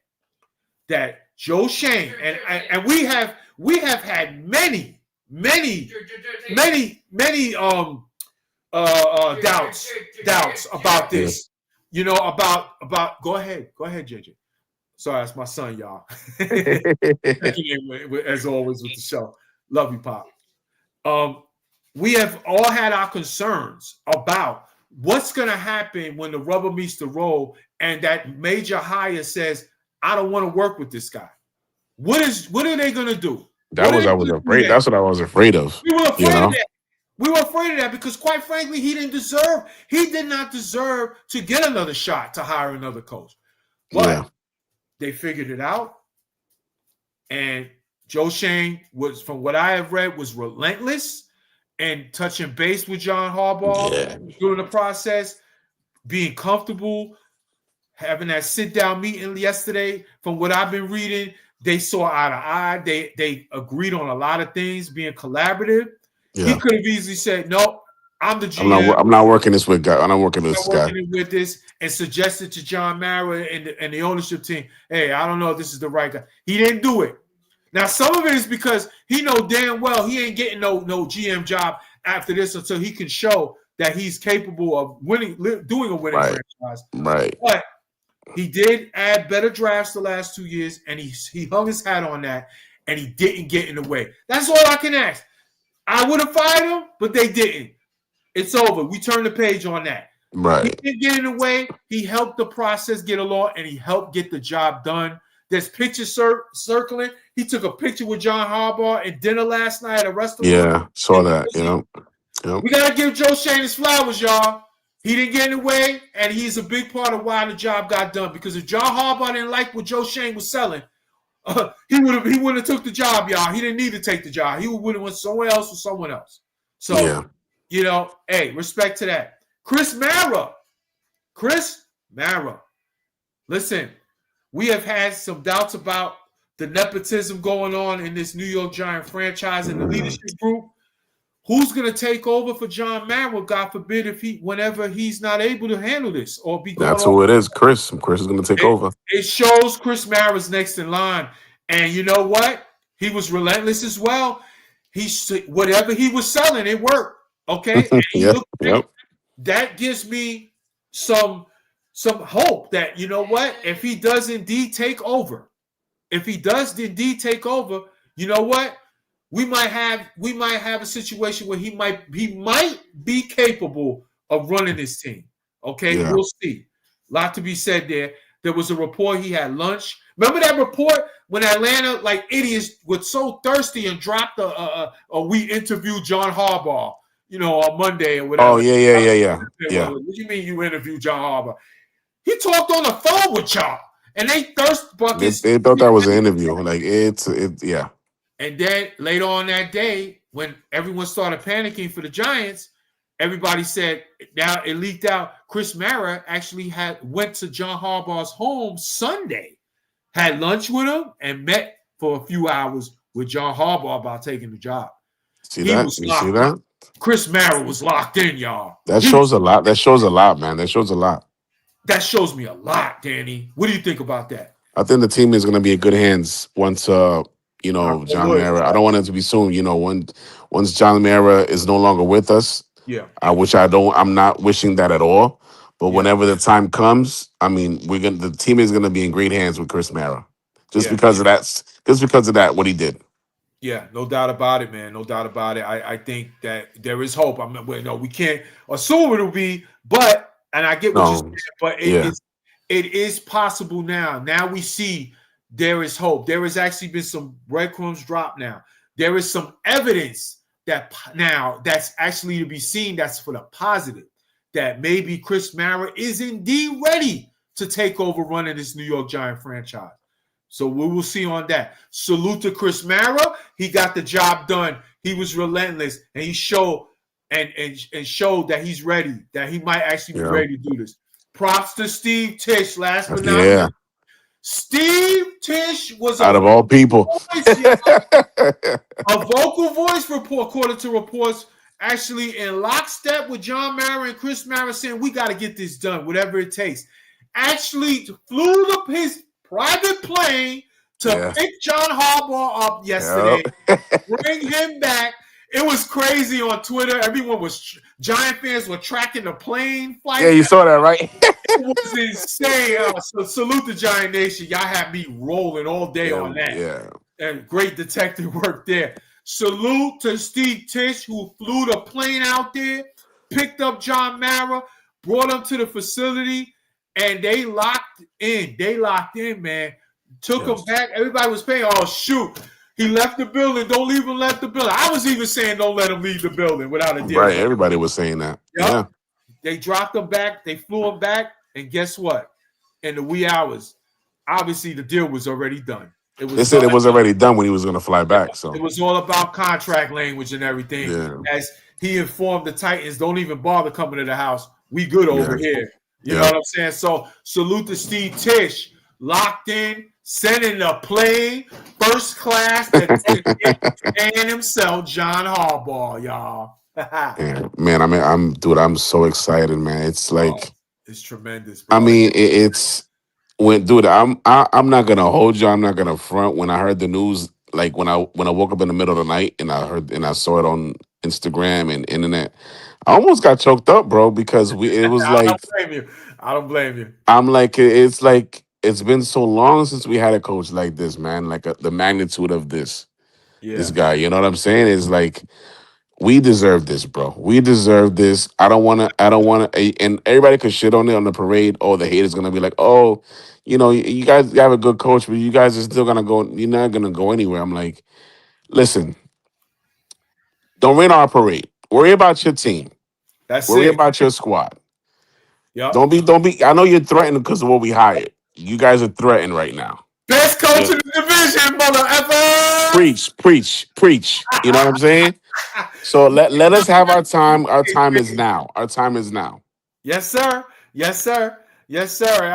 that Joe Shane and we have had many doubts about Yeah. this. You know about go ahead JJ. Sorry, that's my son, y'all. Checking in as always with the show. Love you, Pop. We have all had our concerns about what's going to happen when the rubber meets the road and that major hire says, I don't want to work with this guy. What are they going to do? That What are was they I was going to do afraid. then? That's what I was afraid of. We were You afraid of know? that. We were afraid of that because, quite frankly, he did not deserve to get another shot to hire another coach. But Yeah. they figured it out. And Joe Shane was, from what I have read, was relentless and touching base with John Harbaugh Yeah. during the process, being comfortable, having that sit-down meeting yesterday. From what I've been reading, they saw eye to eye. They agreed on a lot of things, being collaborative. He Yeah. could have easily said, "No, I'm the I'm not. GM. I'm not working this with guy. I'm not working with I'm this not guy. working with this," and suggested to John Mara and the ownership team, "Hey, I don't know if this is the right guy." He didn't do it. Now, some of it is because he know damn well he ain't getting no GM job after this until he can show that he's capable of doing a winning Right. franchise. Right. But he did add better drafts the last 2 years, and he hung his hat on that, and he didn't get in the way. That's all I can ask. I would have fired him, but they didn't. It's over. We turned the page on that. He Right. didn't get in the way. He helped the process get along, and he helped get the job done. There's pictures circling. He took a picture with John Harbaugh at dinner last night at a restaurant. Yeah. Saw that. You know. Yep. We got to give Joe Shane his flowers, y'all. He didn't get in the way, and he's a big part of why the job got done. Because if John Harbaugh didn't like what Joe Shane was selling, he wouldn't have took the job, y'all. He didn't need to take the job. He would have went somewhere else with someone else. So, Yeah. Hey, respect to that. Chris Mara. Listen, we have had some doubts about the nepotism going on in this New York Giant franchise and the leadership group. Who's going to take over for John Mara, God forbid, whenever he's not able to handle this or be going That's on? who it is. Chris. Chris is going to take over. It shows Chris Mara's next in line. And you know what? He was relentless as well. Whatever he was selling, it worked. Okay? And he looked great. Yep. That gives me some hope that, you know what? If he does indeed take over, you know what? We might have a situation where he might be capable of running this team. Okay, Yeah. We'll see. A lot to be said there. There was a report he had lunch. Remember that report when Atlanta, like idiots, was so thirsty and dropped we interviewed John Harbaugh, on Monday or whatever. Oh yeah. What do you mean you interviewed John Harbaugh? He talked on the phone with y'all, and they thirst buckets. They thought that was an interview. Like yeah. And then later on that day, when everyone started panicking for the Giants, everybody said, now it leaked out, Chris Mara actually went to John Harbaugh's home Sunday, had lunch with him, and met for a few hours with John Harbaugh about taking the job. See that? Chris Mara was locked in, y'all. That shows a lot. That shows a lot, man. That shows a lot. That shows me a lot, Danny. What do you think about that? I think the team is going to be in good hands once John Mara. I don't want it to be soon. Once John Mara is no longer with us. Yeah. I'm not wishing that at all. But whenever the time comes, I mean, the team is gonna be in great hands with Chris Mara. just because of that. Just because of that, what he did. Yeah, no doubt about it, man. No doubt about it. I think that there is hope. We can't assume it'll be, but and I get what you're saying, No, but yeah, it is possible now. Now we see there is hope. There has actually been some breadcrumbs dropped now. There is some evidence that now that's actually to be seen. That's for the positive. That maybe Chris Mara is indeed ready to take over running this New York Giant franchise. So we will see on that. Salute to Chris Mara. He got the job done. He was relentless, and he showed and showed that he's ready, that he might actually be yeah, ready to do this. Props to Steve Tisch. Last but not yeah. least, Steve Tisch was Out a of all people, voice, a vocal voice report, according to reports, actually in lockstep with John Mara and Chris Mara, saying we got to get this done, whatever it takes. Actually flew his private plane to pick John Harbaugh up yesterday, bring him back. It was crazy on Twitter. Everyone was Giant fans were tracking the plane flight. Yeah, you saw that, right? It was insane. So salute the Giant Nation. Y'all had me rolling all day on that. Yeah. And great detective work there. Salute to Steve Tisch, who flew the plane out there, picked up John Mara, brought him to the facility, and they locked in. They locked in, man. Took him back. Everybody was paying. Oh, shoot. He left the building. Don't leave him left the building. I was even saying don't let him leave the building without a deal. Right. Everybody was saying that. Yep. Yeah. They dropped him back. They flew him back. And guess what? In the wee hours, obviously the deal was already done. They said it was already done when he was going to fly back. So it was all about contract language and everything. Yeah. As he informed the Titans, don't even bother coming to the house. We good over here. You know what I'm saying? So salute to Steve Tisch. Locked in, sending a plane, first class, and himself, John Harbaugh, y'all. Yeah, man, I'm so excited, man. It's like it's tremendous, bro. I mean, it's when, dude, I'm not gonna hold you. I'm not gonna front. When I heard the news, like when I woke up in the middle of the night and I saw it on Instagram and internet, I almost got choked up, bro, because it was like I don't blame you. I'm like it's been so long since we had a coach like this, man. Like the magnitude of this guy. You know what I'm saying? It's like we deserve this, bro. We deserve this. I don't want to. And everybody could shit on it on the parade. Oh, the haters gonna be like, oh, you guys have a good coach, but you guys are still gonna go. You're not gonna go anywhere. I'm like, listen, don't rain on our parade. Worry about your team. Worry about your squad. Yep. Don't be. I know you're threatened because of what we hired. You guys are threatened right now. Best coach in the division, mother effer. Preach. You know what I'm saying? So let us have our time. Our time is now. Our time is now. Yes, sir. Yes, sir. Yes, sir.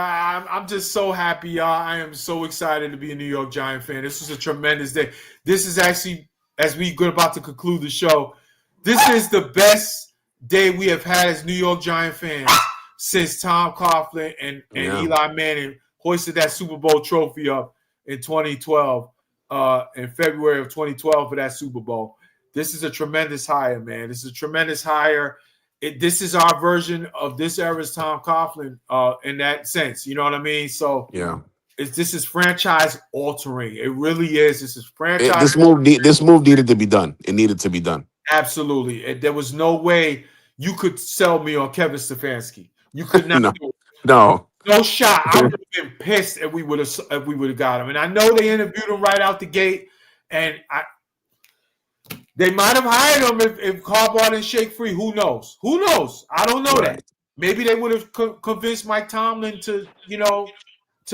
I'm just so happy, y'all. I am so excited to be a New York Giant fan. This was a tremendous day. This is actually, as we go about to conclude the show, this is the best day we have had as New York Giant fans since Tom Coughlin and Eli Manning hoisted that Super Bowl trophy up in 2012, in February of 2012 for that Super Bowl. This is a tremendous hire, man. This is a tremendous hire. This is our version of this era's Tom Coughlin in that sense. You know what I mean? So this is franchise altering. It really is. This is franchise. This move needed to be done. It needed to be done. Absolutely. There was no way you could sell me on Kevin Stefanski. You could not. No shot. I would have been pissed if we would have got him. And I know they interviewed him right out the gate, and they might have hired him if Harbaugh didn't shake free. Who knows? Who knows? I don't know that. Maybe they would have convinced Mike Tomlin to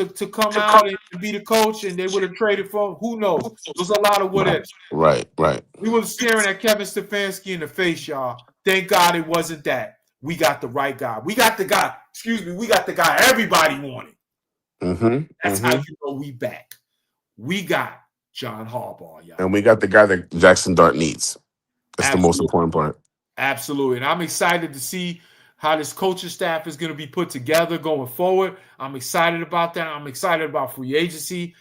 to come out and be the coach, and they would have traded for him. Who knows? There's a lot of what ifs. Right. We were staring at Kevin Stefanski in the face, y'all. Thank God it wasn't that. We got the right guy. We got the guy. We got the guy everybody wanted. That's how you know we back. We got John Harbaugh, y'all. And we got the guy that jaxsondart needs. That's the most important part. Absolutely. And I'm excited to see how this coaching staff is going to be put together going forward. I'm excited about that. I'm excited about free agency.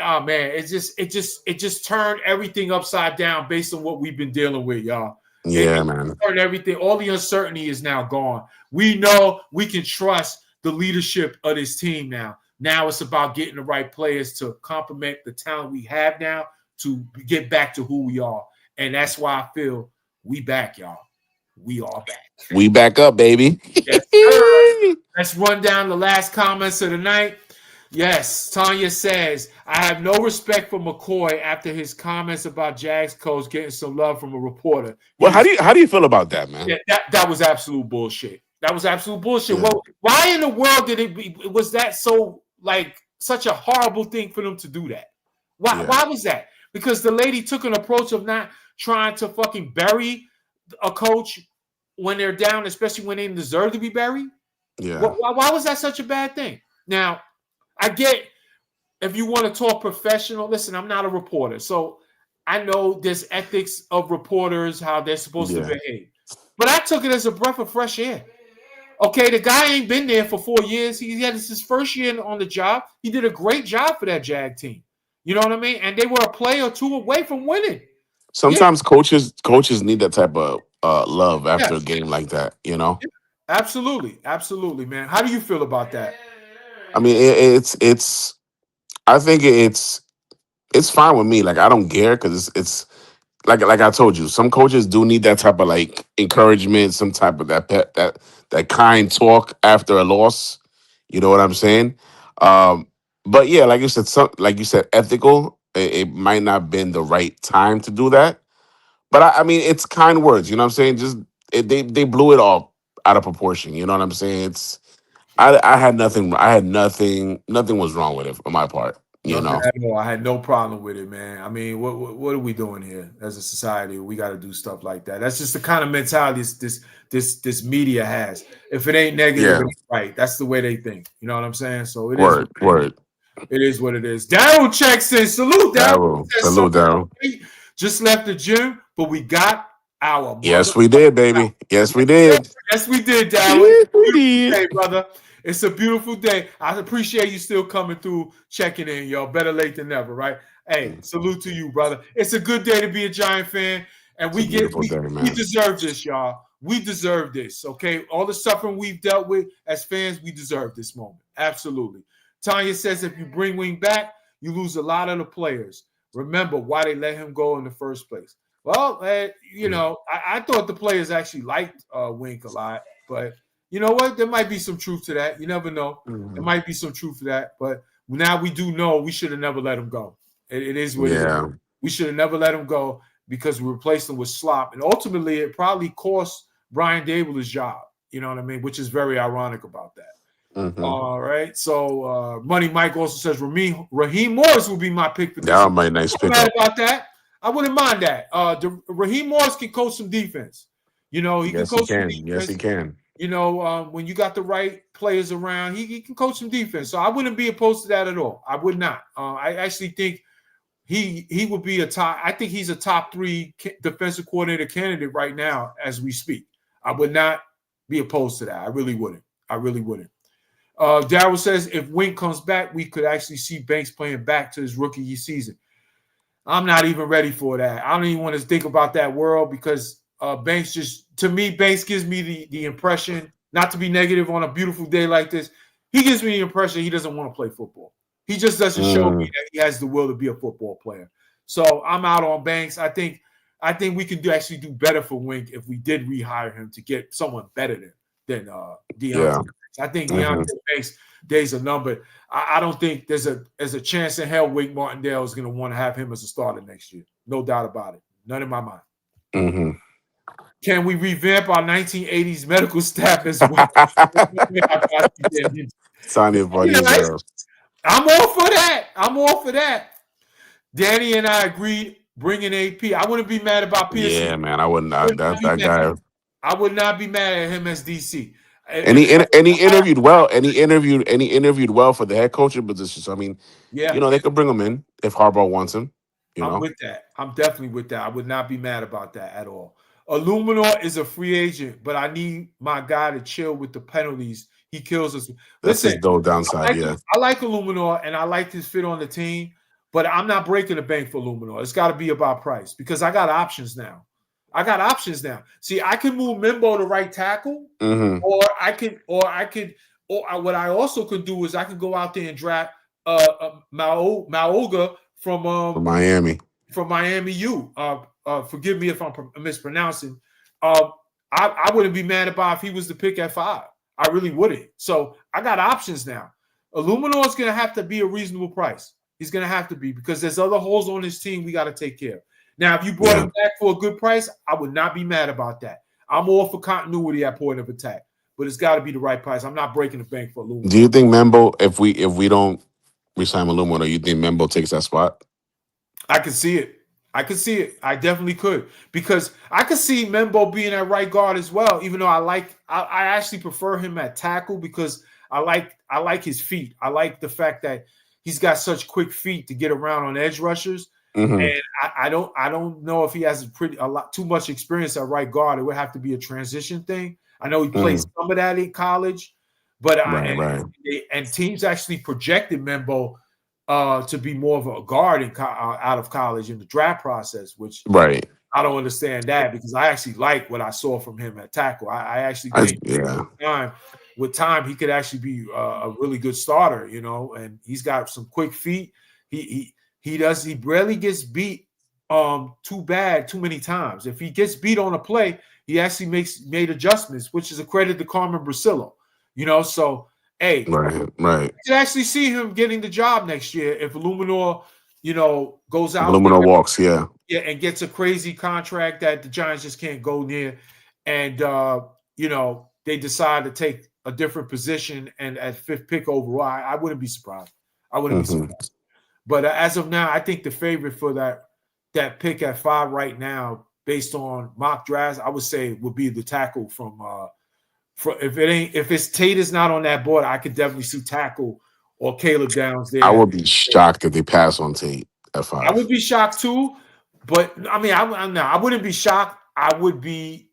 Oh man, it just turned everything upside down based on what we've been dealing with, y'all. Yeah, man. Everything, all the uncertainty is now gone. We know we can trust the leadership of this team now. Now it's about getting the right players to complement the talent we have now to get back to who we are. And that's why I feel we back, y'all. We are back. We back up, baby. Yes, sir. Let's run down the last comments of the night. Yes, Tanya says, I have no respect for McCoy after his comments about Jags coach getting some love from a reporter. Well, how do you feel about that, man? Yeah, that was absolute bullshit. That was absolute bullshit. Yeah. Well, why in the world was that so like such a horrible thing for them to do that? Why was that? Because the lady took an approach of not trying to fucking bury a coach when they're down, especially when they deserve to be buried. Yeah. Why was that such a bad thing? Now, I get if you want to talk professional. Listen, I'm not a reporter, so I know there's ethics of reporters, how they're supposed to behave. But I took it as a breath of fresh air. Okay, the guy ain't been there for 4 years. He had his first year on the job. He did a great job for that Jag team. You know what I mean? And they were a play or two away from winning. Sometimes coaches need that type of love after a game like that, you know? Yeah, absolutely, man. How do you feel about that? I mean, it's I think it's fine with me. Like, I don't care because it's like I told you, some coaches do need that type of like encouragement, some type of that kind talk after a loss. You know what I'm saying? But yeah, like you said, ethical. It might not have been the right time to do that. But I mean, it's kind words. You know what I'm saying? Just they blew it all out of proportion. You know what I'm saying? It's I had nothing. I had nothing. Nothing was wrong with it on my part. You Nothing know. at all. I had no problem with it, man. I mean, what are we doing here as a society? We got to do stuff like that. That's just the kind of mentality this media has. If it ain't negative, it ain't right. That's the way they think. You know what I'm saying? So it is. Word. It is what it is. Daryl checks in. Salute, Daryl. Salute, Daryl. Just left the gym, but we got our. Yes, we did, baby. Yes, we did. Yes, we did, Daryl. Yes, we did. Hey, brother. It's a beautiful day. I appreciate you still coming through, checking in, y'all. Better late than never, right? Hey, salute to you, brother. It's a good day to be a Giant fan, and we deserve this, y'all. We deserve this, okay? All the suffering we've dealt with as fans, we deserve this moment. Absolutely. Tanya says if you bring Wing back, you lose a lot of the players. Remember why they let him go in the first place. Well, I thought the players actually liked Wink a lot, but you know what? There might be some truth to that. You never know. Mm-hmm. There might be some truth to that. But now we do know we should have never let him go. It is what it is. We should have never let him go because we replaced him with slop. And ultimately, it probably cost Brian Dable his job. You know what I mean? Which is very ironic about that. Mm-hmm. All right. So Money Mike also says Raheem Morris will be my pick for this. That might nice pick up. About that. I wouldn't mind that. Raheem Morris can coach some defense. You know, he can coach some defense. Yes, he can. You know, when you got the right players around, he can coach some defense. So I wouldn't be opposed to that at all. I would not. I actually think he would be a top. I think he's a top 3 defensive coordinator candidate right now as we speak. I would not be opposed to that. I really wouldn't. Darryl says if Wink comes back, we could actually see Banks playing back to his rookie season. I'm not even ready for that. I don't even want to think about that world because Banks gives me the impression, not to be negative on a beautiful day like this, he gives me the impression he doesn't want to play football. He just doesn't show me that he has the will to be a football player. So I'm out on Banks. I think we can actually do better for Wink if we did rehire him to get someone better than Deontay. I think Deontay Banks' days are numbered. I don't think there's a chance in hell Wink Martindale is going to want to have him as a starter next year. No doubt about it. None in my mind. Mm-hmm. Can we revamp our 1980s medical staff as well? Sonia funny as hell. I'm all for that. Danny and I agreed bringing AP. I wouldn't be mad about Pearson. Yeah, man, I wouldn't. That guy. I would not be mad at him as DC. And he interviewed well. And he interviewed well for the head coaching position. So I mean, they could bring him in if Harbaugh wants him. I'm with that. I'm definitely with that. I would not be mad about that at all. Illuminor is a free agent, but I need my guy to chill with the penalties. He kills us. That's his dull downside. I like Illuminor, and I like his fit on the team, but I'm not breaking the bank for Illuminor. It's got to be about price because I got options now. See, I can move Mimbo to right tackle, or I could or what I also could do is I could go out there and draft Maoga From Miami. from Miami U. Forgive me if I'm mispronouncing. I wouldn't be mad about if he was the pick at 5. I really wouldn't. So I got options now. Illuminor is going to have to be a reasonable price. He's going to have to be because there's other holes on his team we got to take care of. Now, if you brought him back for a good price, I would not be mad about that. I'm all for continuity at point of attack, but it's got to be the right price. I'm not breaking the bank for Illuminor. Do you think Membo, if we don't resign Illuminor, you think Membo takes that spot? I can see it. I definitely could because I could see Membo being at right guard as well. Even though I actually prefer him at tackle because I like his feet. I like the fact that he's got such quick feet to get around on edge rushers. Mm-hmm. And I don't know if he has a lot too much experience at right guard. It would have to be a transition thing. I know he played some of that in college, but and teams actually projected Membo to be more of a guard out of college in the draft process, which I don't understand that because I actually like what I saw from him at tackle. I actually think with time he could actually be a really good starter, and he's got some quick feet. He rarely gets beat too many times. If he gets beat on a play, he actually made adjustments, which is a credit to Carmen Brasillo. So hey, right. You can actually see him getting the job next year if Illuminor, goes out. Illuminor walks, and gets a crazy contract that the Giants just can't go near, and they decide to take a different position and at 5th pick overall. I wouldn't be surprised. But as of now, I think the favorite for that pick at 5 right now, based on mock drafts, I would say would be the tackle from. If it's Tate is not on that board, I could definitely see tackle or Caleb Downs there. I would be shocked if they pass on Tate at 5. I would be shocked too, but I mean, I wouldn't be shocked. I would be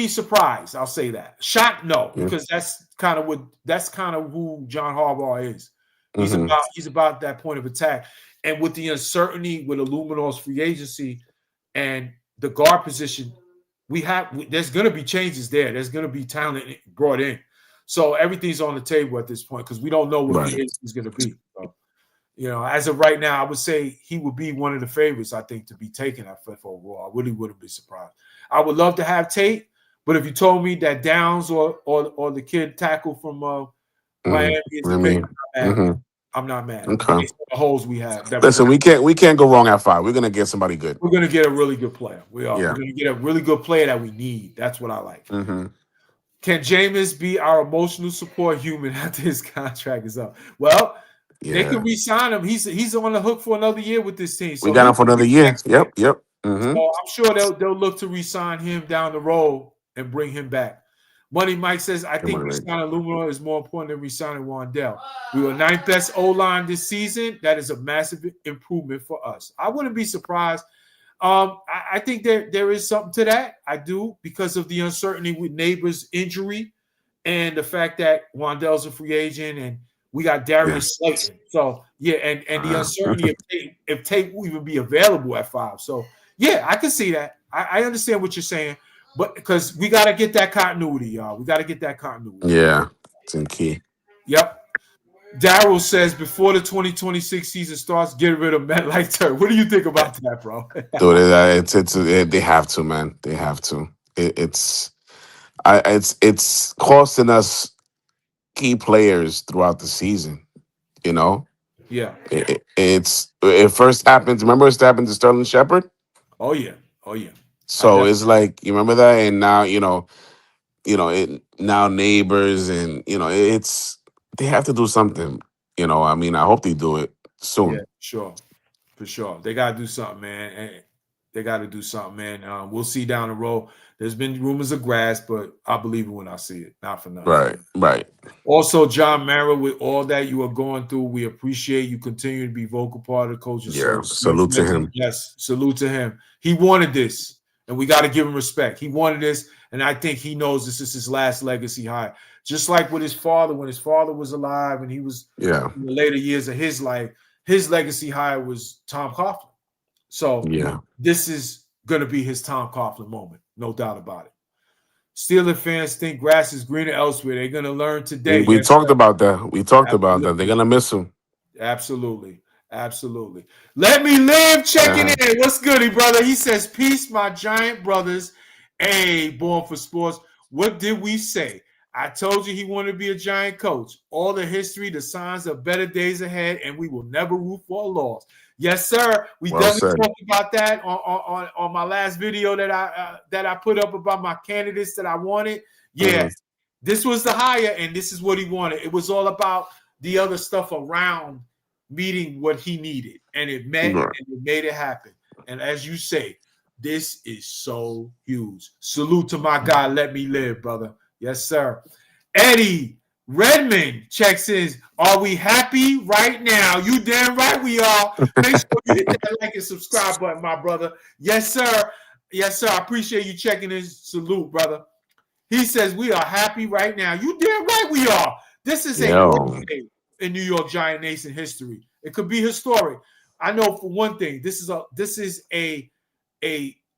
surprised. I'll say that. Shocked, no, because that's kind of who John Harbaugh is. He's about that point of attack, and with the uncertainty with Illuminor's free agency and the guard position. There's going to be changes there. There's going to be talent brought in. So everything's on the table at this point because we don't know what he is going to be. So, as of right now, I would say he would be one of the favorites, I think, to be taken at 5th overall. I really wouldn't be surprised. I would love to have Tate, but if you told me that Downs or the kid tackle from Miami is the pick, I'm not mad. Okay. The holes we have. Listen, we can't go wrong at 5. We're gonna get somebody good. We're gonna get a really good player. We are. We're gonna get a really good player that we need. That's what I like. Mm-hmm. Can Jameis be our emotional support human after his contract is up? Well, they can re-sign him. He's on the hook for another year with this team. So we got him for another year. Yep. Mm-hmm. So I'm sure they'll look to re-sign him down the road and bring him back. Money Mike says, I think re-signing Illuminor is more important than re-signing Wandell. We were 9th best O-line this season. That is a massive improvement for us. I wouldn't be surprised. I think there is something to that. I do, because of the uncertainty with Neighbors' injury and the fact that Wandell's a free agent and we got Darius Slayton. So, and the uncertainty if Tate will even be available at 5. So, I can see that. I understand what you're saying. But because we got to get that continuity, y'all. We got to get that continuity. Yeah, it's in key. Yep. Daryl says before the 2026 season starts, get rid of MetLife Turf. What do you think about that, bro? Dude, they have to, man. They have to. It's costing us key players throughout the season. Yeah. It first happened. Remember it happened to Sterling Shepard? Oh yeah. So it's like, you remember that, and now now Neighbors, and they have to do something. I mean, I hope they do it soon. Yeah, for sure. They gotta do something, man. We'll see down the road. There's been rumors of grass, but I believe it when I see it. Not for nothing. Right. Also, John Mara, with all that you are going through, we appreciate you continue to be vocal part of the coaching. Yeah, salute to him. Yes, salute to him. He wanted this, and we got to give him respect. He wanted this, and I think he knows this is his last legacy hire. Just like with his father, when his father was alive and he was in the later years of his life, his legacy hire was Tom Coughlin. So this is going to be his Tom Coughlin moment, no doubt about it. Steelers fans think grass is greener elsewhere. They're going to learn today. We Yes, talked sir. about that. We talked about that. They're Absolutely. gonna miss him. Absolutely. Absolutely. Let me live checking Yeah. in. What's goody, brother? He says, peace, my giant brothers. Hey, Born for Sports. What did we say? I told you he wanted to be a giant coach. All the history, the signs of better days ahead, and we will never root for a loss. Yes, sir. We Well definitely said. talked about that on my last video that I put up about my candidates that I wanted. Yeah, this was the hire, and this is what he wanted. It was all about the other stuff around meeting what he needed, and it met Right. and it made it happen. And as you say, this is so huge. Salute to my guy. Let me live, brother. Yes, sir. Eddie Redmond checks in. Are we happy right now? You damn right we are. Make sure you hit that like and subscribe button, my brother. Yes, sir. Yes, sir. I appreciate you checking in. Salute, brother. He says we are happy right now. You damn right we are. This is a great day in New York Giant Nation history. It could be historic. I know for one thing, this is a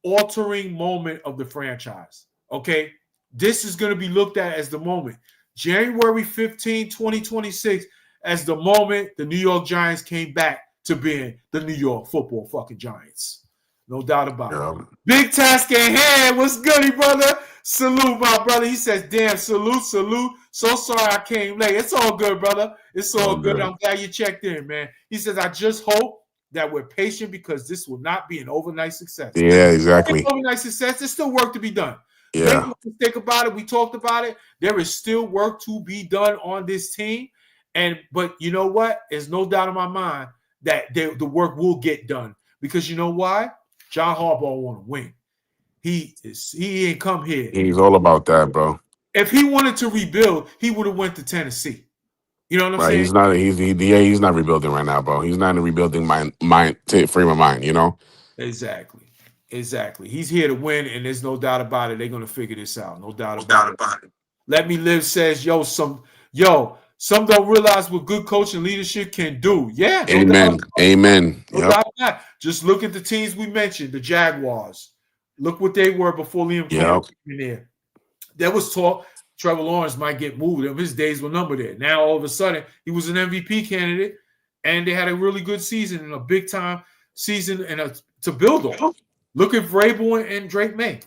altering moment of the franchise. Okay, this is going to be looked at as the moment, January 15, 2026, as the moment the New York Giants came back to being the New York Football fucking Giants. No doubt about it. Big task at hand. What's goody, brother? Salute, my brother. He says, damn, salute. So sorry I came late. It's all good, brother. It's all good. I'm glad you checked in, man. He says, I just hope that we're patient because this will not be an overnight success. Yeah, exactly. Overnight success. There's still work to be done. Yeah. Make no mistake about it. We talked about it. There is still work to be done on this team. But you know what? There's no doubt in my mind that the work will get done. Because you know why? John Harbaugh want to win. He ain't come here. He's all about that, bro. If he wanted to rebuild, he would have went to Tennessee. You know what I'm saying? He's not rebuilding right now, bro. He's not in a rebuilding frame of mind, you know? Exactly. He's here to win, and there's no doubt about it. They're gonna figure this out. No doubt about it. Let Me Live says, some don't realize what good coaching leadership can do. Yeah, no Amen. Amen. No doubt about it. Just look at the teams we mentioned, the Jaguars. Look what they were before Liam Campbell came in there. There was talk Trevor Lawrence might get moved. His days were numbered there. Now, all of a sudden, he was an MVP candidate, and they had a really good season and a big-time season to build on. Look at Vrabel and Drake May.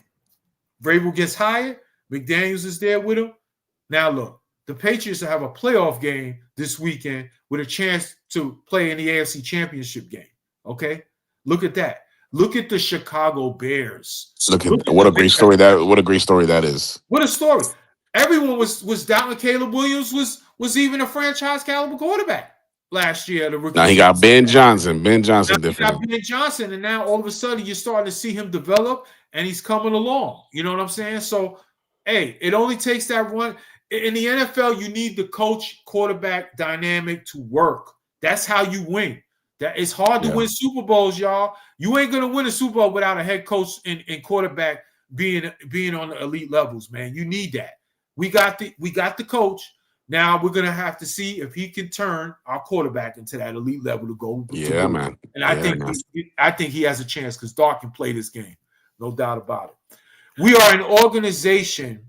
Vrabel gets hired. McDaniels is there with him. Now, look, the Patriots have a playoff game this weekend with a chance to play in the AFC Championship game. Okay? Look at that. Look at the Chicago Bears. What a great story that is. What a story. Everyone was doubting Caleb Williams was even a franchise caliber quarterback last year. Now he got Ben Johnson. Ben Johnson different. Ben Johnson, and now all of a sudden you're starting to see him develop, and he's coming along. You know what I'm saying? So, hey, it only takes that one. In the NFL, you need the coach-quarterback dynamic to work. That's how you win. That it's hard to win Super Bowls, y'all. You ain't gonna win a Super Bowl without a head coach and quarterback being on the elite levels, man. You need that. We got the coach. Now we're gonna have to see if he can turn our quarterback into that elite level to go. Man. And I think he has a chance because Dart can play this game, no doubt about it. We are an organization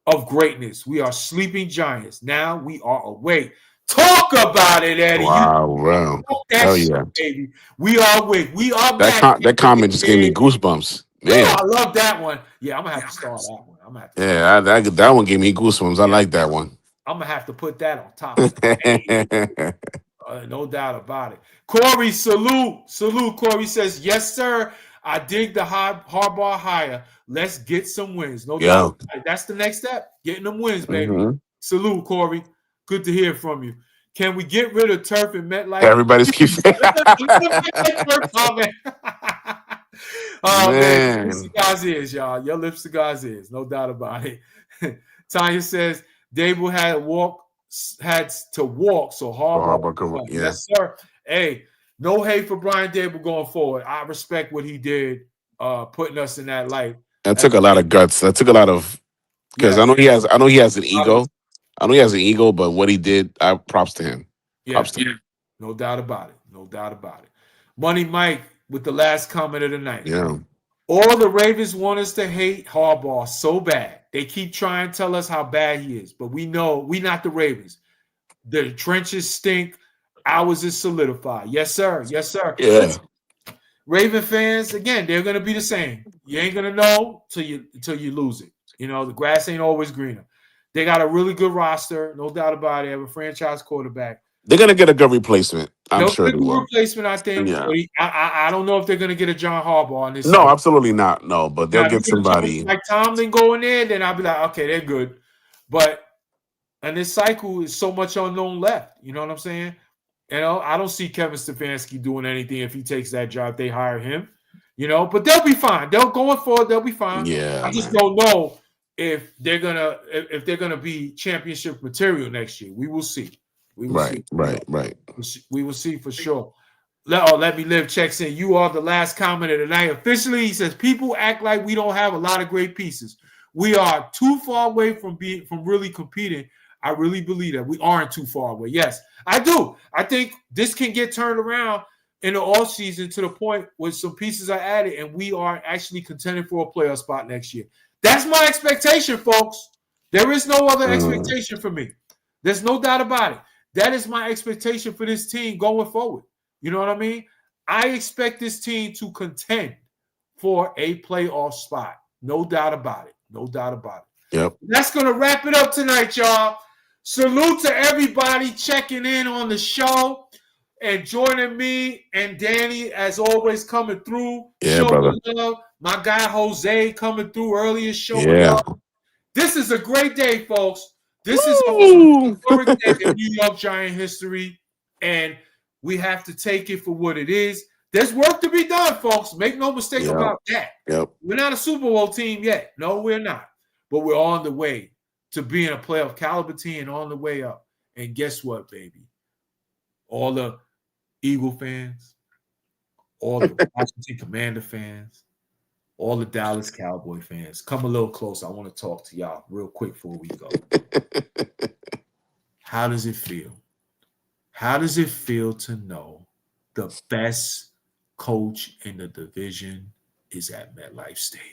of greatness. We are sleeping giants. Now we are awake. Talk about it, Eddie. Wow, bro. Hell yeah, baby. We are awake. We are back. That comment just gave me goosebumps. Man, I love that one. Yeah, I'm gonna have to start that one. That one gave me goosebumps. I like that one. I'm gonna have to put that on top. No doubt about it. Corey, salute. Corey says, yes, sir. I dig the Harbaugh hire. Let's get some wins. No doubt. That's the next step. Getting them wins, baby. Mm-hmm. Salute, Corey. Good to hear from you. Can we get rid of turf and MetLife? Everybody's keeping. Oh man, cigars is, y'all. Your lips cigars is, no doubt about it. Tanya says Dable had to walk, so Harbaugh. Yes, sir. Hey, no hate for Brian Dable going forward. I respect what he did, putting us in that light. That took a lot of guts. That took a lot of because I know he has an ego. I know he has an ego, but what he did, props to him. Props to him. No doubt about it. Money Mike with the last comment of the night. Yeah. All the Ravens want us to hate Harbaugh so bad. They keep trying to tell us how bad he is, but we know we not the Ravens. The trenches stink. Ours is solidified. Yes, sir. Yes, sir. Yeah. Listen, Raven fans, again, they're gonna be the same. You ain't gonna know till you lose it. You know, the grass ain't always greener. They got a really good roster, no doubt about it. They have a franchise quarterback. They're gonna get a good replacement. I'm They'll sure get they a good will. replacement, I think. Yeah. I don't know if they're gonna get a John Harbaugh on this No, side. absolutely not. No, but they'll Now, if get you're gonna somebody. like Tomlin going there, then I'll be like, okay, they're good. But and this cycle is so much unknown left. You know what I'm saying? You know, I don't see Kevin Stefanski doing anything if he takes that job. They hire him. You know, but they'll be fine. They'll going forward. They'll be fine. Yeah, I just man. don't know if they're gonna be championship material next year. We will see. We will see. Right. We will see for sure. Let me live checks in. You are the last comment of the night. Officially, he says people act like we don't have a lot of great pieces. We are too far away from really competing. I really believe that we aren't too far away. Yes, I do. I think this can get turned around in the offseason to the point where some pieces are added and we are actually contending for a playoff spot next year. That's my expectation, folks. There is no other expectation for me. There's no doubt about it. That is my expectation for this team going forward. You know what I mean? I expect this team to contend for a playoff spot. No doubt about it. No doubt about it. Yep. That's going to wrap it up tonight, y'all. Salute to everybody checking in on the show and joining me and Danny, as always, coming through. Yeah, show brother. love. My guy Jose coming through earlier. Show Yeah. love. This is a great day, folks. This is a historic day in New York Giant history, and we have to take it for what it is. There's work to be done, folks. Make no mistake about that. Yep. We're not a Super Bowl team yet. No, we're not. But we're on the way to being a playoff caliber team and on the way up. And guess what, baby? All the Eagle fans, all the Washington Commander fans, all the Dallas Cowboy fans, come a little closer. I want to talk to y'all real quick before we go. How does it feel? How does it feel to know the best coach in the division is at MetLife Stadium?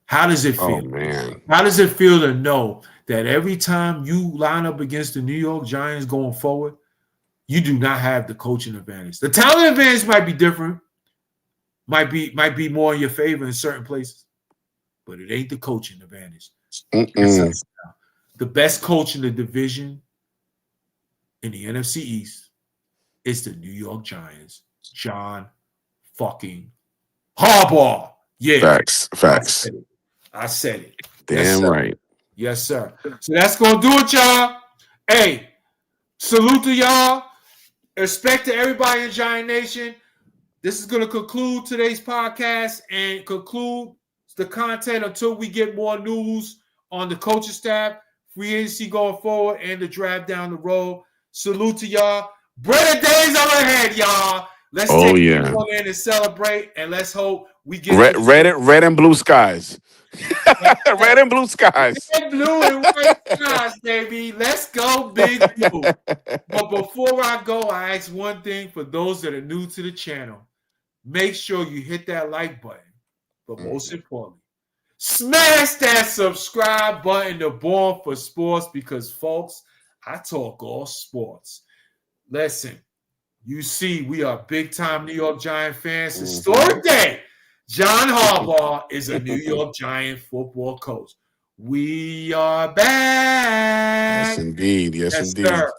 How does it feel? Oh, man. How does it feel to know that every time you line up against the New York Giants going forward, you do not have the coaching advantage? The talent advantage might be different, might be more in your favor in certain places, but it ain't the coaching advantage. The best coach in the division in the NFC East is the New York Giants, John fucking Harbaugh. Yeah. Facts. I said it. Damn right. Yes, sir. So that's going to do it, y'all. Hey, salute to y'all. Respect to everybody in Giant Nation. This is going to conclude today's podcast and conclude the content until we get more news on the coaching staff, free agency going forward, and the draft down the road. Salute to y'all. Brighter days are ahead, y'all. Let's take it one in and celebrate, and let's hope we get red and blue skies. Red and blue skies. Red, blue, and white skies, baby. Let's go, big blue. But before I go, I ask one thing for those that are new to the channel. Make sure you hit that like button. But most importantly, smash that subscribe button to Born for Sports because, folks, I talk all sports. Listen, you see, we are big-time New York Giant fans. Historic day. John Harbaugh is a New York Giant football coach. We are back. Yes, indeed. Yes, indeed. Sir.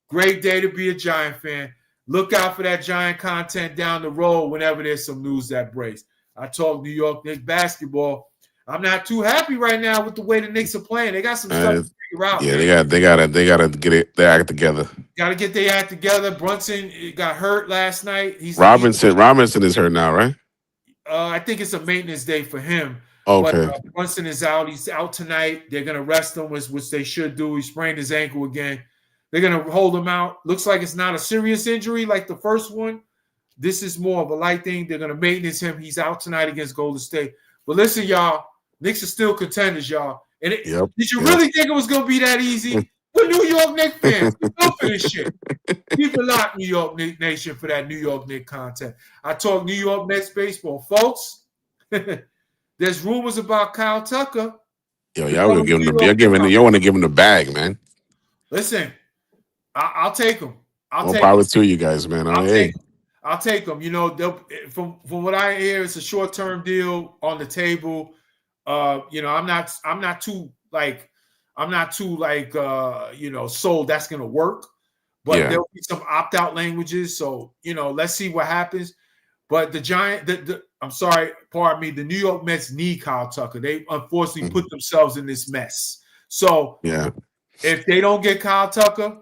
Great day to be a Giant fan. Look out for that Giant content down the road whenever there's some news that breaks. I talk New York Knicks basketball. I'm not too happy right now with the way the Knicks are playing. They got some stuff to figure out. Yeah, they gotta get their act together. Got to get their act together. Brunson got hurt last night. Robinson is hurt now, right? I think it's a maintenance day for him. Okay. But Brunson is out. He's out tonight. They're going to rest him, which they should do. He sprained his ankle again. They're going to hold him out. Looks like it's not a serious injury like the first one. This is more of a light thing. They're going to maintenance him. He's out tonight against Golden State. But listen, y'all, Knicks are still contenders, y'all. And did you really think it was going to be that easy? We're New York Knicks fans. We're built for this shit. Keep it locked, New York Knicks Nation, for that New York Knicks content. I talk New York Mets baseball. Folks, there's rumors about Kyle Tucker. Yo, y'all gonna give him y'all want to give him the bag, man. Listen, I'll take him. More power to you guys, man. I'll take them. You know, from what I hear, it's a short-term deal on the table. You know, I'm not too sold that's gonna work. But there'll be some opt-out languages. So, you know, let's see what happens. But I'm sorry, pardon me, the New York Mets need Kyle Tucker. They unfortunately put themselves in this mess. So if they don't get Kyle Tucker,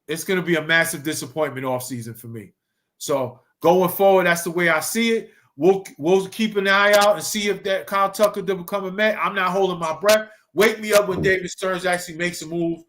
it's going to be a massive disappointment offseason for me. So going forward, that's the way I see it. We'll keep an eye out and see if that Kyle Tucker will become a Met. I'm not holding my breath. Wake me up when David Stearns actually makes a move.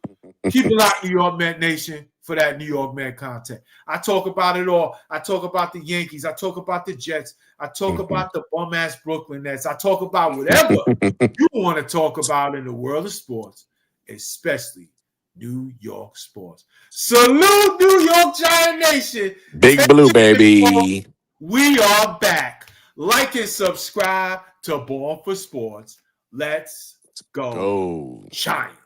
Keep it locked, New York Met Nation, for that New York Met content. I talk about it all. I talk about the Yankees. I talk about the Jets. I talk about the bum-ass Brooklyn Nets. I talk about whatever you want to talk about in the world of sports, especially New York sports. Salute, New York Giant Nation. Big Blue, baby. We are back. Like and subscribe to Born for Sports. Let's go. Giants.